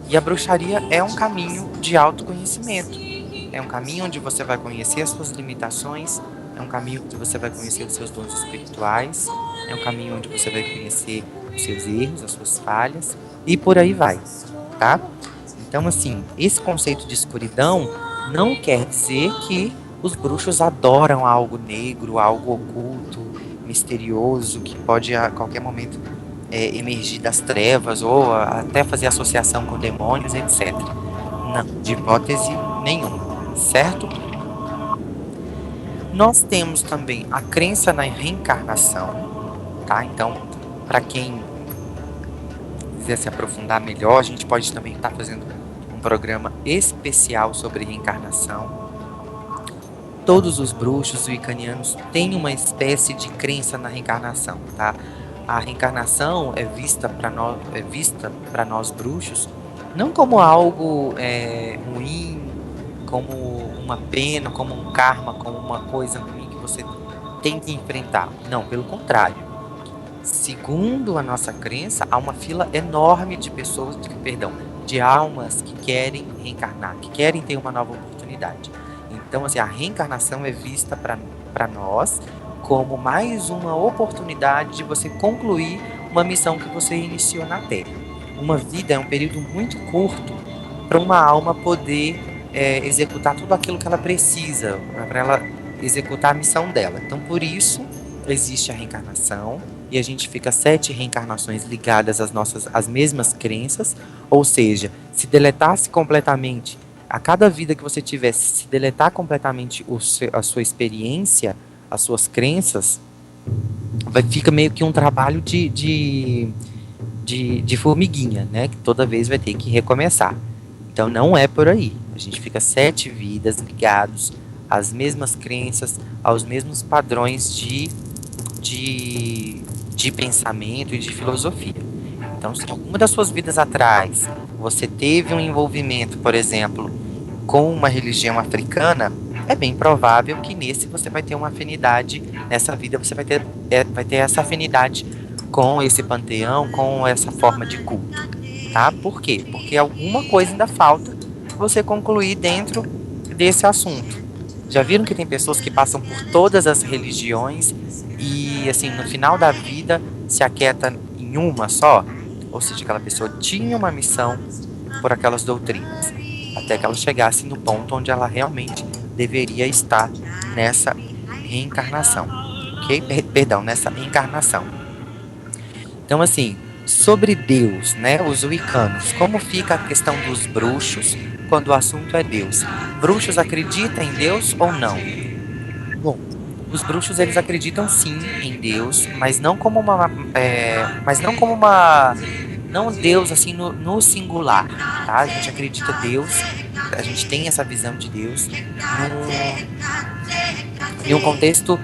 [SPEAKER 4] E a bruxaria é um caminho de autoconhecimento. É um caminho onde você vai conhecer as suas limitações, é um caminho onde você vai conhecer os seus dons espirituais, é um caminho onde você vai conhecer os seus erros, as suas falhas, e por aí vai, tá? Então, assim, esse conceito de escuridão não quer dizer que os bruxos adoram algo negro, algo oculto, misterioso, que pode a qualquer momento emergir das trevas ou até fazer associação com demônios, etc. Não, de hipótese nenhuma, certo? Nós temos também a crença na reencarnação, tá? Então, para quem quiser se aprofundar melhor, a gente pode também estar fazendo um programa especial sobre reencarnação. Todos os bruxos wiccanianos têm uma espécie de crença na reencarnação, tá? A reencarnação é vista para nós bruxos não como algo ruim, como uma pena, como um karma, como uma coisa ruim que você tem que enfrentar. Não, pelo contrário. Segundo a nossa crença, há uma fila enorme de pessoas, de almas que querem reencarnar, que querem ter uma nova oportunidade. Então, assim, a reencarnação é vista para nós como mais uma oportunidade de você concluir uma missão que você iniciou na Terra. Uma vida é um período muito curto para uma alma poder executar tudo aquilo que ela precisa, para ela executar a missão dela. Então, por isso, existe a reencarnação, e a gente fica 7 reencarnações ligadas às mesmas crenças, ou seja, se deletasse completamente, a cada vida que você tivesse, se deletar completamente a sua experiência, as suas crenças, fica meio que um trabalho de formiguinha, né? Que toda vez vai ter que recomeçar. Então não é por aí. A gente fica 7 vidas ligados às mesmas crenças, aos mesmos padrões de pensamento e de filosofia. Então, se alguma das suas vidas atrás, você teve um envolvimento, por exemplo, com uma religião africana, é bem provável que nesse você vai ter uma afinidade, nessa vida você vai ter essa afinidade com esse panteão, com essa forma de culto, tá? Por quê? Porque alguma coisa ainda falta você concluir dentro desse assunto. Já viram que tem pessoas que passam por todas as religiões e, assim, no final da vida se aquieta em uma só? Ou seja, aquela pessoa tinha uma missão por aquelas doutrinas, até que ela chegasse no ponto onde ela realmente deveria estar nessa reencarnação, ok? Perdão, nessa encarnação. Então, assim, sobre Deus, né, os wiccanos, como fica a questão dos bruxos quando o assunto é Deus? Bruxos acreditam em Deus ou não? Bom, os bruxos, eles acreditam sim em Deus, mas não como uma não Deus assim no singular, tá? A gente acredita Deus, a gente tem essa visão de Deus num contexto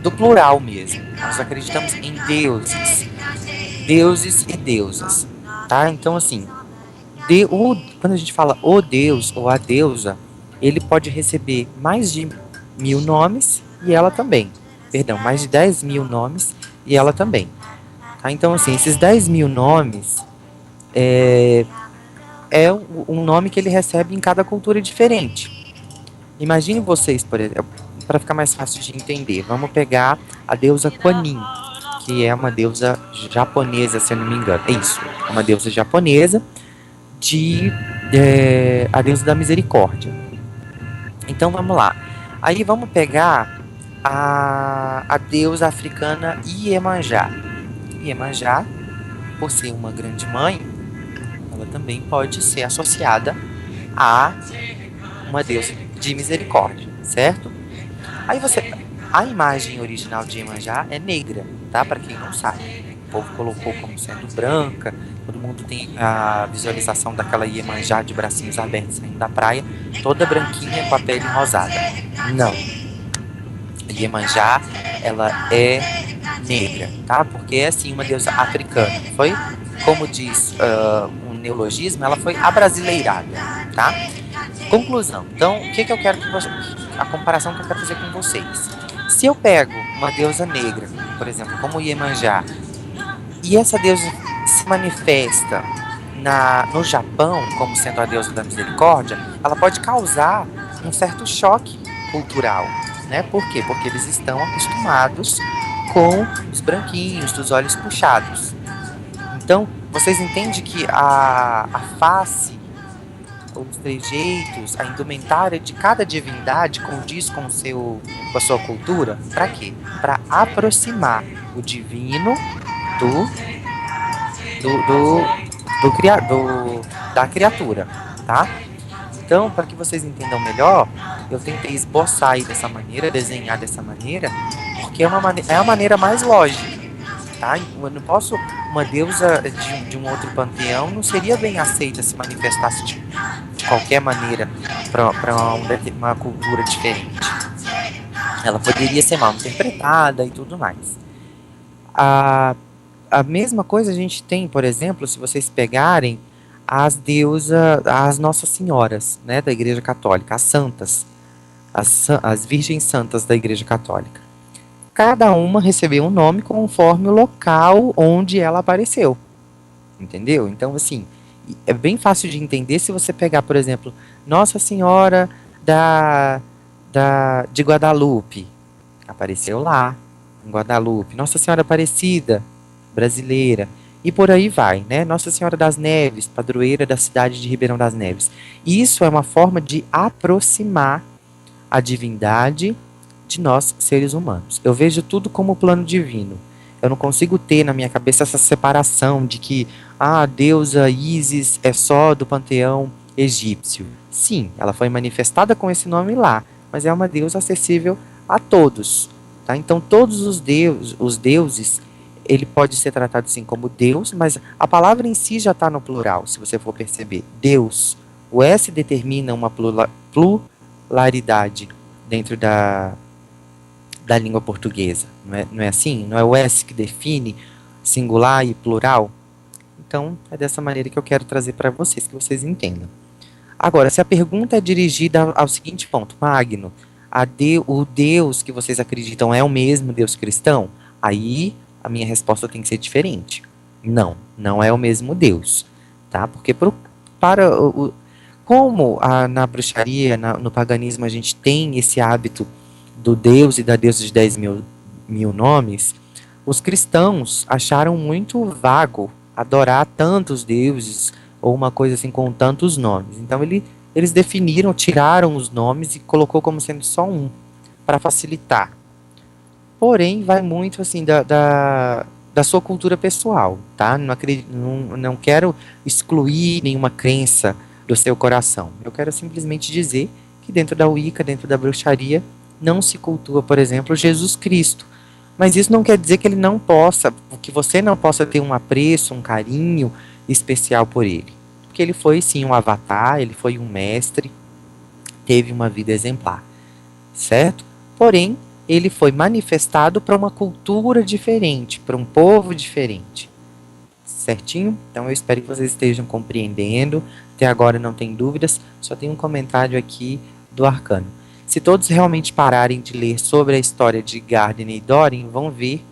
[SPEAKER 4] do plural mesmo. Nós acreditamos em deuses e deusas, tá? Então, assim, quando a gente fala o Deus ou a deusa, ele pode receber mais de 1000 nomes e ela também. Perdão, mais de 10.000 nomes e ela também. Tá? Então, assim, esses 10.000 nomes é um nome que ele recebe em cada cultura diferente. Imagine vocês, por exemplo, para ficar mais fácil de entender, vamos pegar a deusa Kuan Yin, que é uma deusa japonesa, se eu não me engano. É isso, é uma deusa japonesa, a deusa da misericórdia. Então vamos lá. Aí vamos pegar a deusa africana Iemanjá. Iemanjá, por ser uma grande mãe, ela também pode ser associada a uma deusa de misericórdia, certo? Aí a imagem original de Iemanjá é negra, tá? Para quem não sabe, o povo colocou como sendo branca. Todo mundo tem a visualização daquela Iemanjá de bracinhos abertos saindo da praia, toda branquinha com a pele rosada. Não. A Iemanjá, ela é negra, tá? Porque é assim uma deusa africana. Foi, como diz um neologismo, ela foi abrasileirada, tá? Conclusão. Então, o que eu quero a comparação que eu quero fazer com vocês. Se eu pego uma deusa negra, por exemplo, como Iemanjá, e essa deusa se manifesta no Japão como sendo a deusa da misericórdia, ela pode causar um certo choque cultural, né? Por quê? Porque eles estão acostumados com os branquinhos, dos olhos puxados. Então, vocês entendem que a face, os trejeitos, a indumentária de cada divindade condiz com a sua cultura? Para quê? Para aproximar o divino da criatura, tá? Então, para que vocês entendam melhor, eu tentei esboçar aí dessa maneira, desenhar dessa maneira, porque é a maneira mais lógica, tá? Eu não posso, uma deusa de um outro panteão não seria bem aceita se manifestasse de qualquer maneira para uma cultura diferente. Ela poderia ser mal interpretada e tudo mais. A mesma coisa a gente tem, por exemplo, se vocês pegarem as Nossas Senhoras, né, da Igreja Católica, as santas, as Virgens Santas da Igreja Católica. Cada uma recebeu um nome conforme o local onde ela apareceu, entendeu? Então, assim, é bem fácil de entender se você pegar, por exemplo, Nossa Senhora de Guadalupe, apareceu lá, em Guadalupe. Nossa Senhora Aparecida, brasileira, e por aí vai, né? Nossa Senhora das Neves, padroeira da cidade de Ribeirão das Neves. Isso é uma forma de aproximar a divindade de nós, seres humanos. Eu vejo tudo como plano divino. Eu não consigo ter na minha cabeça essa separação de que a deusa Ísis é só do panteão egípcio. Sim, ela foi manifestada com esse nome lá, mas é uma deusa acessível a todos, tá? Então todos os deuses, ele pode ser tratado assim como Deus, mas a palavra em si já está no plural, se você for perceber. Deus. O S determina uma pluralidade dentro da língua portuguesa. Não é assim? Não é o S que define singular e plural? Então, é dessa maneira que eu quero trazer para vocês, que vocês entendam. Agora, se a pergunta é dirigida ao seguinte ponto, Magno, o Deus que vocês acreditam é o mesmo Deus cristão? Aí a minha resposta tem que ser diferente. Não, não é o mesmo Deus, tá? Porque como na bruxaria, no paganismo, a gente tem esse hábito do Deus e da deusa de 10 mil nomes, os cristãos acharam muito vago adorar tantos deuses ou uma coisa assim com tantos nomes. Então eles definiram, tiraram os nomes e colocou como sendo só um, para facilitar. Porém, vai muito assim da sua cultura pessoal, tá? Não quero excluir nenhuma crença do seu coração. Eu quero simplesmente dizer que dentro da Wicca, dentro da bruxaria, não se cultua, por exemplo, Jesus Cristo. Mas isso não quer dizer que que você não possa ter um apreço, um carinho especial por ele. Porque ele foi sim um avatar, ele foi um mestre, teve uma vida exemplar, certo? Porém, ele foi manifestado para uma cultura diferente, para um povo diferente. Certinho? Então eu espero que vocês estejam compreendendo. Até agora não tem dúvidas, só tem um comentário aqui do Arcano. Se todos realmente pararem de ler sobre a história de Gardner e Dorin, vão ver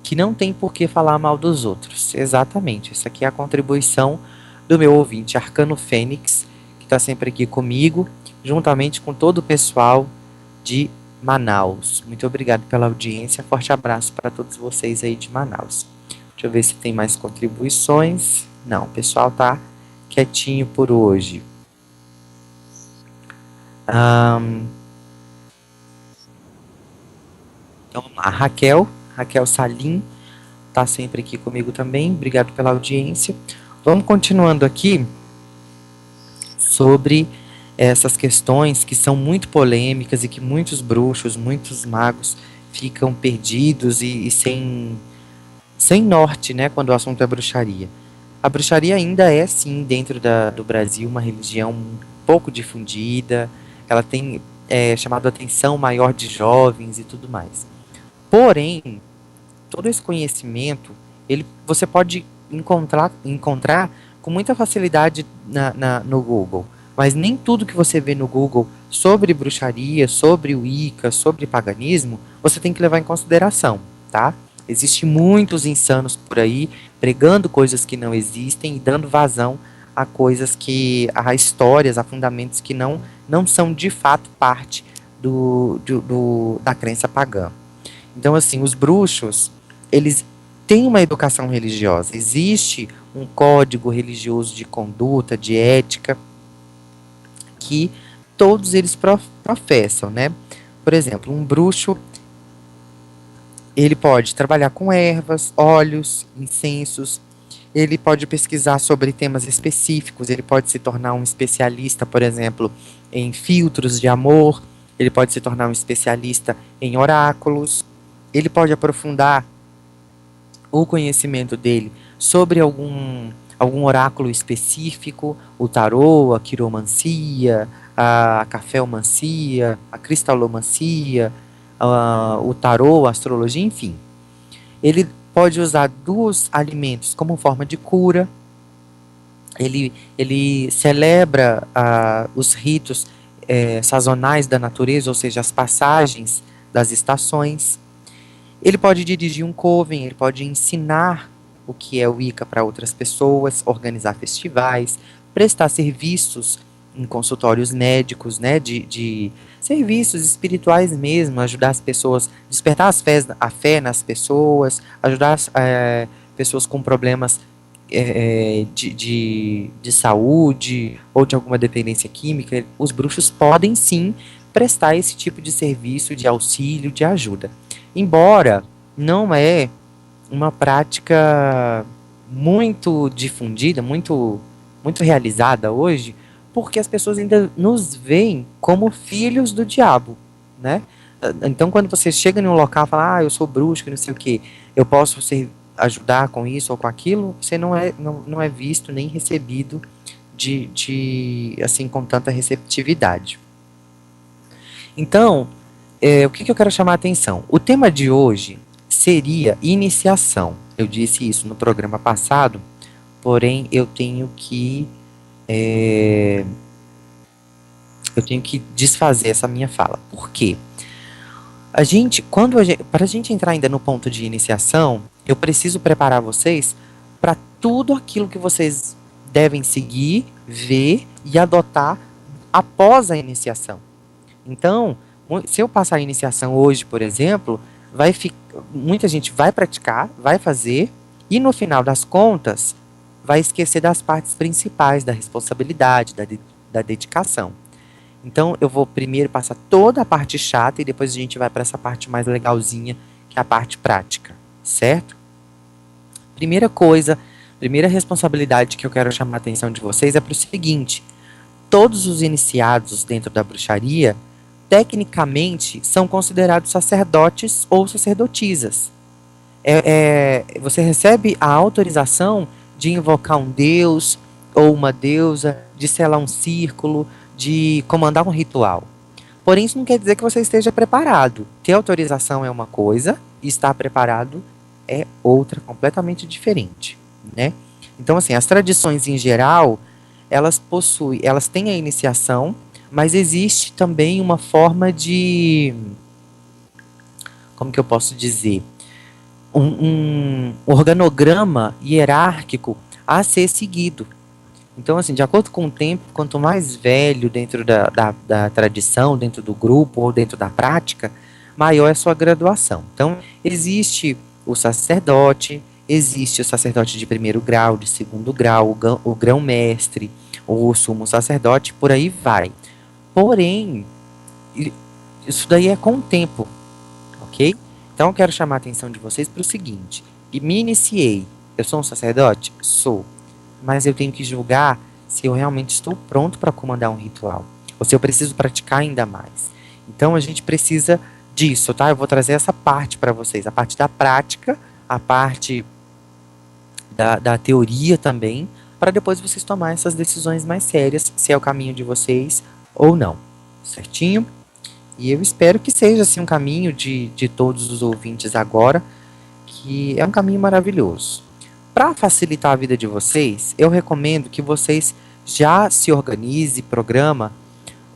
[SPEAKER 4] que não tem por que falar mal dos outros. Exatamente, essa aqui é a contribuição do meu ouvinte Arcano Fênix, que está sempre aqui comigo, juntamente com todo o pessoal de Manaus. Muito obrigado pela audiência, forte abraço para todos vocês aí de Manaus. Deixa eu ver se tem mais contribuições. Não, o pessoal tá quietinho por hoje. Então vamos lá, Raquel Salim tá sempre aqui comigo também, obrigado pela audiência. Vamos continuando aqui sobre essas questões que são muito polêmicas e que muitos bruxos, muitos magos ficam perdidos e sem norte, né, quando o assunto é bruxaria. A bruxaria ainda é, sim, dentro do Brasil, uma religião um pouco difundida, ela tem chamado a atenção maior de jovens e tudo mais. Porém, todo esse conhecimento, você pode encontrar com muita facilidade no Google. Mas nem tudo que você vê no Google sobre bruxaria, sobre Wicca, sobre paganismo, você tem que levar em consideração, tá? Existem muitos insanos por aí, pregando coisas que não existem e dando vazão a coisas a histórias, a fundamentos que não são de fato parte da crença pagã. Então, assim, os bruxos, eles têm uma educação religiosa, existe um código religioso de conduta, de ética, que todos eles professam, né? Por exemplo, um bruxo, ele pode trabalhar com ervas, óleos, incensos, ele pode pesquisar sobre temas específicos, ele pode se tornar um especialista, por exemplo, em filtros de amor, ele pode se tornar um especialista em oráculos, ele pode aprofundar o conhecimento dele sobre algum oráculo específico, o tarô, a quiromancia, a cafeomancia, a cristalomancia, o tarô, a astrologia, enfim. Ele pode usar dos alimentos como forma de cura, ele celebra os ritos sazonais da natureza, ou seja, as passagens das estações. Ele pode dirigir um coven, ele pode ensinar o que é o Wicca para outras pessoas, organizar festivais, prestar serviços em consultórios médicos, né, de serviços espirituais mesmo, ajudar as pessoas, despertar a fé nas pessoas, ajudar pessoas com problemas de saúde ou de alguma dependência química. Os bruxos podem sim prestar esse tipo de serviço, de auxílio, de ajuda. Embora não é uma prática muito difundida, muito realizada hoje, porque as pessoas ainda nos veem como filhos do diabo, né? Então, quando você chega em um local e fala, eu sou bruxo, não sei o que, eu posso ajudar com isso ou com aquilo, você não é visto nem recebido assim, com tanta receptividade. Então, o que eu quero chamar a atenção? O tema de hoje seria iniciação. Eu disse isso no programa passado, porém eu tenho que eu tenho que desfazer essa minha fala. Por quê? Para a gente entrar ainda no ponto de iniciação, eu preciso preparar vocês para tudo aquilo que vocês devem seguir, ver e adotar após a iniciação. Então, se eu passar a iniciação hoje, por exemplo, muita gente vai praticar, vai fazer, e no final das contas, vai esquecer das partes principais, da responsabilidade, da dedicação. Então, eu vou primeiro passar toda a parte chata e depois a gente vai para essa parte mais legalzinha, que é a parte prática, certo? Primeira responsabilidade que eu quero chamar a atenção de vocês é para o seguinte: todos os iniciados dentro da bruxaria, tecnicamente, são considerados sacerdotes ou sacerdotisas. Você recebe a autorização de invocar um deus ou uma deusa, de selar um círculo, de comandar um ritual. Porém, isso não quer dizer que você esteja preparado. Ter autorização é uma coisa, e estar preparado é outra, completamente diferente, né? Então, assim, as tradições em geral, elas têm a iniciação, mas existe também uma forma de, como que eu posso dizer, um organograma hierárquico a ser seguido. Então, assim, de acordo com o tempo, quanto mais velho dentro da tradição, dentro do grupo ou dentro da prática, maior é a sua graduação. Então, existe o sacerdote de primeiro grau, de segundo grau, o grão-mestre, o sumo sacerdote, por aí vai. Porém, isso daí é com o tempo, ok? Então, eu quero chamar a atenção de vocês para o seguinte: me iniciei, eu sou um sacerdote? Sou. Mas eu tenho que julgar se eu realmente estou pronto para comandar um ritual, ou se eu preciso praticar ainda mais. Então a gente precisa disso, tá? Eu vou trazer essa parte para vocês, a parte da prática, a parte da teoria também, para depois vocês tomarem essas decisões mais sérias, se é o caminho de vocês ou não, certinho? E eu espero que seja assim um caminho de todos os ouvintes agora, que é um caminho maravilhoso. Para facilitar a vida de vocês, eu recomendo que vocês já se organizem, programa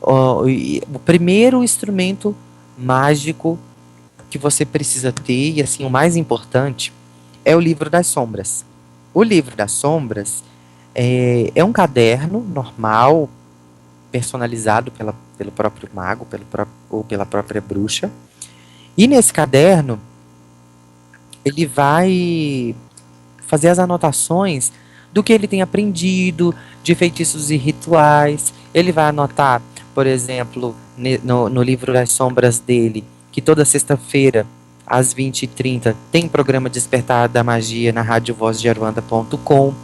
[SPEAKER 4] o primeiro instrumento mágico que você precisa ter, e assim, o mais importante, é o Livro das Sombras. O Livro das Sombras é um caderno normal, personalizado pelo próprio mago, ou pela própria bruxa. E nesse caderno, ele vai fazer as anotações do que ele tem aprendido, de feitiços e rituais. Ele vai anotar, por exemplo, no Livro das Sombras dele, que toda sexta-feira, às 20h30, tem programa Despertar da Magia na radiovozdearuanda.com.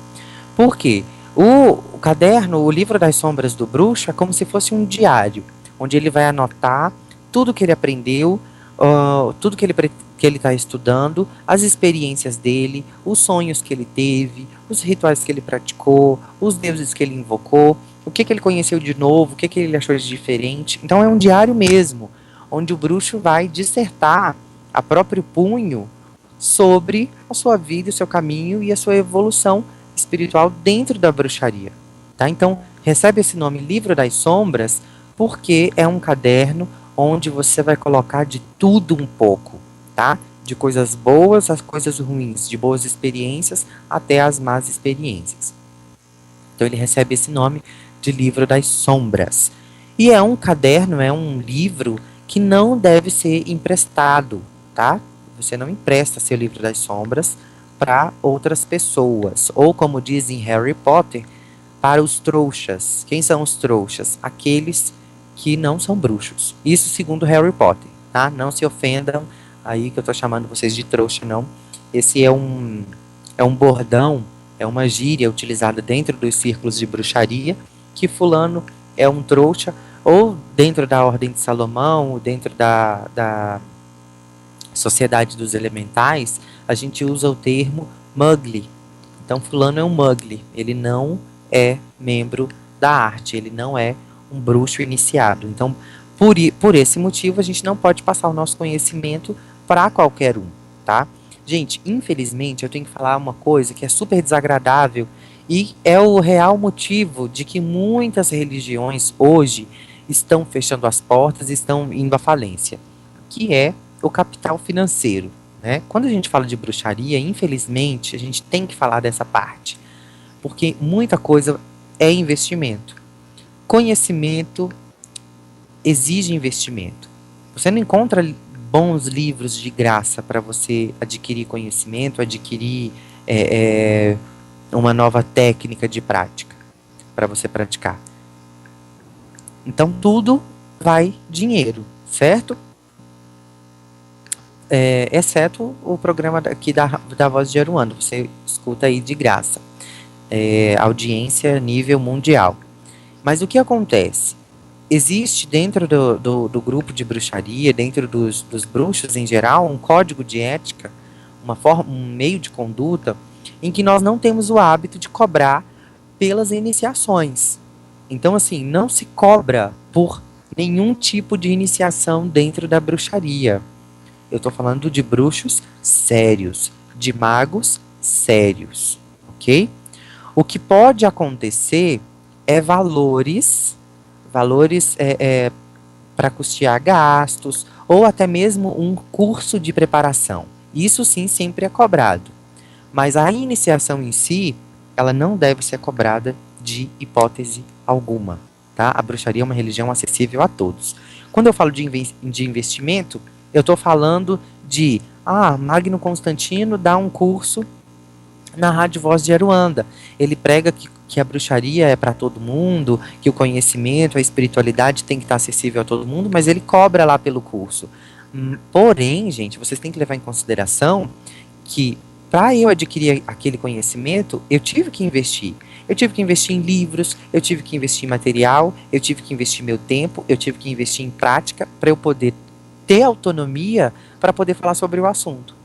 [SPEAKER 4] Por quê? O caderno, o Livro das Sombras do Bruxo, é como se fosse um diário, onde ele vai anotar tudo que ele aprendeu, tudo que ele está estudando, as experiências dele, os sonhos que ele teve, os rituais que ele praticou, os deuses que ele invocou, o que ele conheceu de novo, o que ele achou de diferente. Então é um diário mesmo, onde o bruxo vai dissertar a próprio punho sobre a sua vida, o seu caminho e a sua evolução espiritual dentro da bruxaria. Tá? Então, recebe esse nome Livro das Sombras porque é um caderno onde você vai colocar de tudo um pouco, tá? De coisas boas às coisas ruins, de boas experiências até as más experiências. Então ele recebe esse nome de Livro das Sombras. E é um caderno, é um livro que não deve ser emprestado, tá? Você não empresta seu Livro das Sombras para outras pessoas. Ou, como diz em Harry Potter, para os trouxas. Quem são os trouxas? Aqueles que não são bruxos. Isso segundo Harry Potter, tá? Não se ofendam aí que eu tô chamando vocês de trouxa, não. Esse é um bordão, é uma gíria utilizada dentro dos círculos de bruxaria, que fulano é um trouxa, ou dentro da Ordem de Salomão, ou dentro da Sociedade dos Elementais, a gente usa o termo muggle. Então fulano é um muggle, ele não é membro da arte, ele não é um bruxo iniciado. Então, por esse motivo, a gente não pode passar o nosso conhecimento para qualquer um, tá? Gente, infelizmente, eu tenho que falar uma coisa que é super desagradável E é o real motivo de que muitas religiões hoje estão fechando as portas, estão indo à falência, que é o capital financeiro, né? Quando a gente fala de bruxaria, infelizmente, a gente tem que falar dessa parte, porque muita coisa é investimento. Conhecimento exige investimento. Você não encontra bons livros de graça para você adquirir conhecimento, adquirir uma nova técnica de prática para você praticar. Então tudo vai dinheiro, certo? Exceto o programa aqui da Voz de Aruanda, você escuta aí de graça. Audiência nível mundial. Mas o que acontece? Existe dentro do grupo de bruxaria, dentro dos bruxos em geral, um código de ética, um meio de conduta, em que nós não temos o hábito de cobrar pelas iniciações. Então, assim, não se cobra por nenhum tipo de iniciação dentro da bruxaria. Eu estou falando de bruxos sérios, de magos sérios, ok? O que pode acontecer é valores para custear gastos, ou até mesmo um curso de preparação. Isso sim sempre é cobrado. Mas a iniciação em si, ela não deve ser cobrada de hipótese alguma. Tá? A bruxaria é uma religião acessível a todos. Quando eu falo de investimento, eu estou falando de Magno Constantino dá um curso na Rádio Voz de Aruanda. Ele prega que a bruxaria é para todo mundo, que o conhecimento, a espiritualidade tem que estar acessível a todo mundo, mas ele cobra lá pelo curso. Porém, gente, vocês têm que levar em consideração que para eu adquirir aquele conhecimento, eu tive que investir. Eu tive que investir em livros, eu tive que investir em material, eu tive que investir meu tempo, eu tive que investir em prática para eu poder ter autonomia para poder falar sobre o assunto.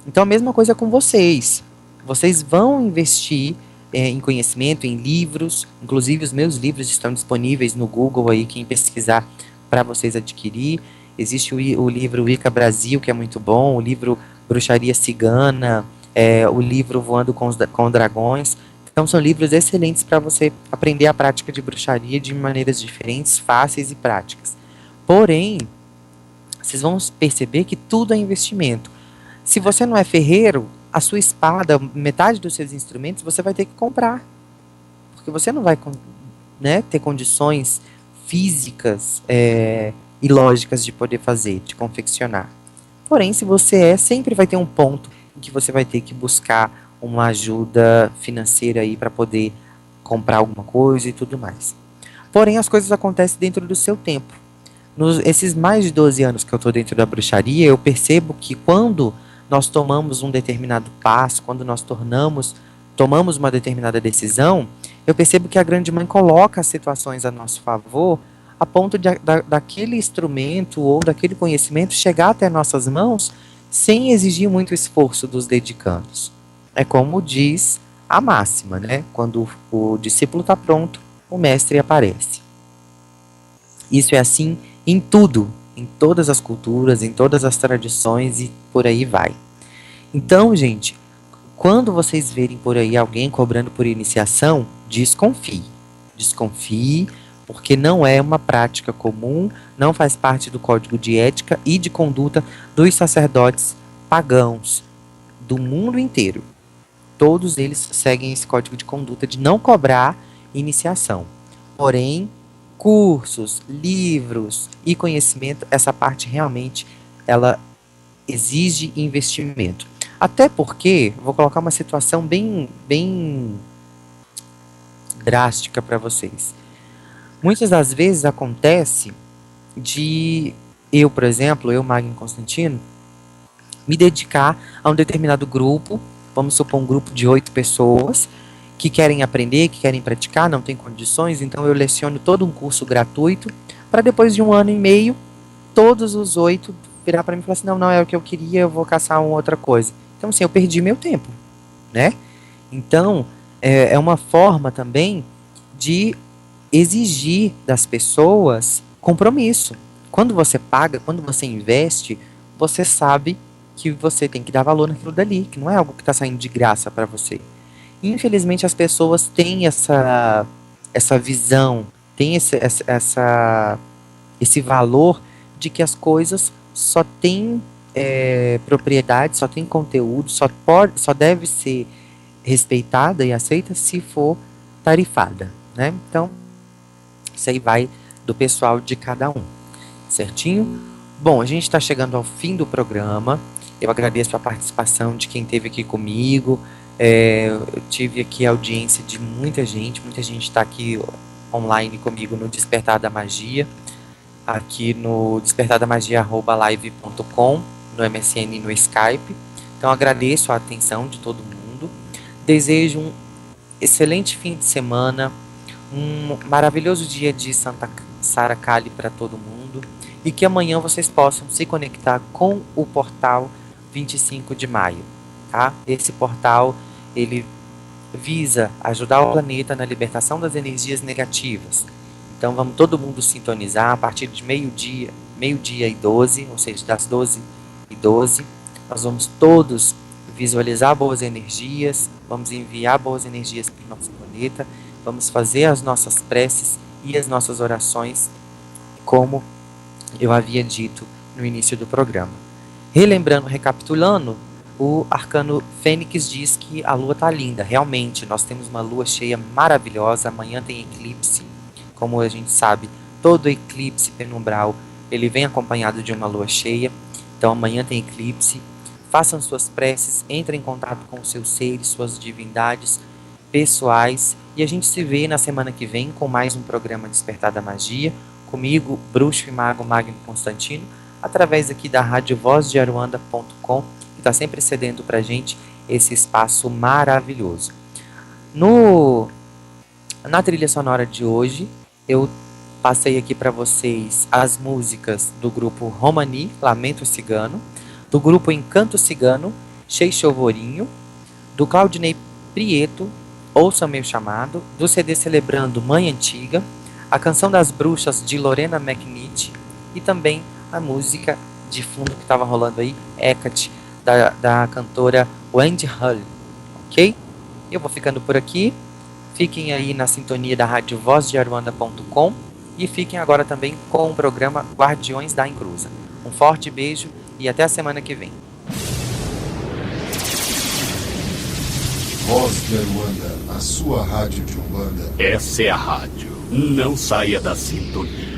[SPEAKER 4] Então a mesma coisa com vocês. Vocês vão investir em conhecimento, em livros, inclusive os meus livros estão disponíveis no Google aí, quem pesquisar para vocês adquirir. Existe o livro Wicca Brasil, que é muito bom, o livro Bruxaria Cigana, o livro Voando com Dragões. Então são livros excelentes para você aprender a prática de bruxaria de maneiras diferentes, fáceis e práticas. Porém, vocês vão perceber que tudo é investimento. Se você não é ferreiro, a sua espada, metade dos seus instrumentos, você vai ter que comprar. Porque você não vai ter condições físicas e lógicas de poder fazer, de confeccionar. Porém, se você sempre vai ter um ponto em que você vai ter que buscar uma ajuda financeira aí para poder comprar alguma coisa e tudo mais. Porém, as coisas acontecem dentro do seu tempo. Esses mais de 12 anos que eu estou dentro da bruxaria, eu percebo que quando nós tomamos um determinado passo, quando nós tomamos uma determinada decisão, eu percebo que a Grande Mãe coloca as situações a nosso favor, a ponto de daquele instrumento ou daquele conhecimento chegar até nossas mãos sem exigir muito esforço dos dedicandos. É como diz a máxima, né? Quando o discípulo está pronto, o mestre aparece. Isso é assim em tudo, em todas as culturas, em todas as tradições e por aí vai. Então, gente, quando vocês verem por aí alguém cobrando por iniciação, desconfie. Desconfie, porque não é uma prática comum, não faz parte do código de ética e de conduta dos sacerdotes pagãos do mundo inteiro. Todos eles seguem esse código de conduta de não cobrar iniciação. Porém, cursos, livros e conhecimento, essa parte realmente ela exige investimento. Até porque, vou colocar uma situação bem drástica para vocês. Muitas das vezes acontece de eu, por exemplo, Magno Constantino, me dedicar a um determinado grupo, vamos supor um grupo de 8 pessoas, que querem aprender, que querem praticar, não tem condições, então eu leciono todo um curso gratuito, para depois de 1 ano e meio, todos os 8 virar para mim e falar assim, não é o que eu queria, eu vou caçar uma outra coisa. Então, assim, eu perdi meu tempo, né? Então, é uma forma também de exigir das pessoas compromisso. Quando você paga, quando você investe, você sabe que você tem que dar valor naquilo dali, que não é algo que está saindo de graça para você. Infelizmente as pessoas têm essa visão, têm esse valor de que as coisas só têm propriedade, só tem conteúdo, só deve ser respeitada e aceita se for tarifada, né? Então, isso aí vai do pessoal de cada um, certinho? Bom, a gente está chegando ao fim do programa. Eu agradeço a participação de quem esteve aqui comigo. Eu tive aqui a audiência de muita gente está aqui online comigo no Despertar da Magia, aqui no despertardamagia@live.com, no MSN e no Skype. Então agradeço a atenção de todo mundo. Desejo um excelente fim de semana, um maravilhoso dia de Santa Sara Kali para todo mundo, e que amanhã vocês possam se conectar com o portal 25 de maio, tá? Esse portal, ele visa ajudar o planeta na libertação das energias negativas. Então vamos todo mundo sintonizar a partir de meio-dia e 12, ou seja, das 12h12, nós vamos todos visualizar boas energias, vamos enviar boas energias para o nosso planeta, vamos fazer as nossas preces e as nossas orações, como eu havia dito no início do programa. Relembrando, recapitulando, o arcano Fênix diz que a lua está linda. Realmente, nós temos uma lua cheia maravilhosa. Amanhã tem eclipse. Como a gente sabe, todo eclipse penumbral ele vem acompanhado de uma lua cheia. Então amanhã tem eclipse. Façam suas preces, entrem em contato com os seus seres, suas divindades pessoais. E a gente se vê na semana que vem com mais um programa Despertar da Magia. Comigo, bruxo e mago Magno Constantino, através aqui da rádio vozdearuanda.com, que está sempre cedendo para a gente esse espaço maravilhoso. Na trilha sonora de hoje, eu passei aqui para vocês as músicas do grupo Romani, Lamento Cigano, do grupo Encanto Cigano, Cheixovorinho, do Claudinei Prieto, Ouça Meu Chamado, do CD Celebrando Mãe Antiga, a Canção das Bruxas de Lorena McNitt e também a música de fundo que estava rolando aí, Hecate, da cantora Wendy Hull, ok? Eu vou ficando por aqui, fiquem aí na sintonia da rádio vozdearuanda.com e fiquem agora também com o programa Guardiões da Encruza. Um forte beijo e até a semana que vem.
[SPEAKER 1] Voz de Aruanda, a sua rádio de Umbanda.
[SPEAKER 2] Essa é a rádio. Não saia da sintonia.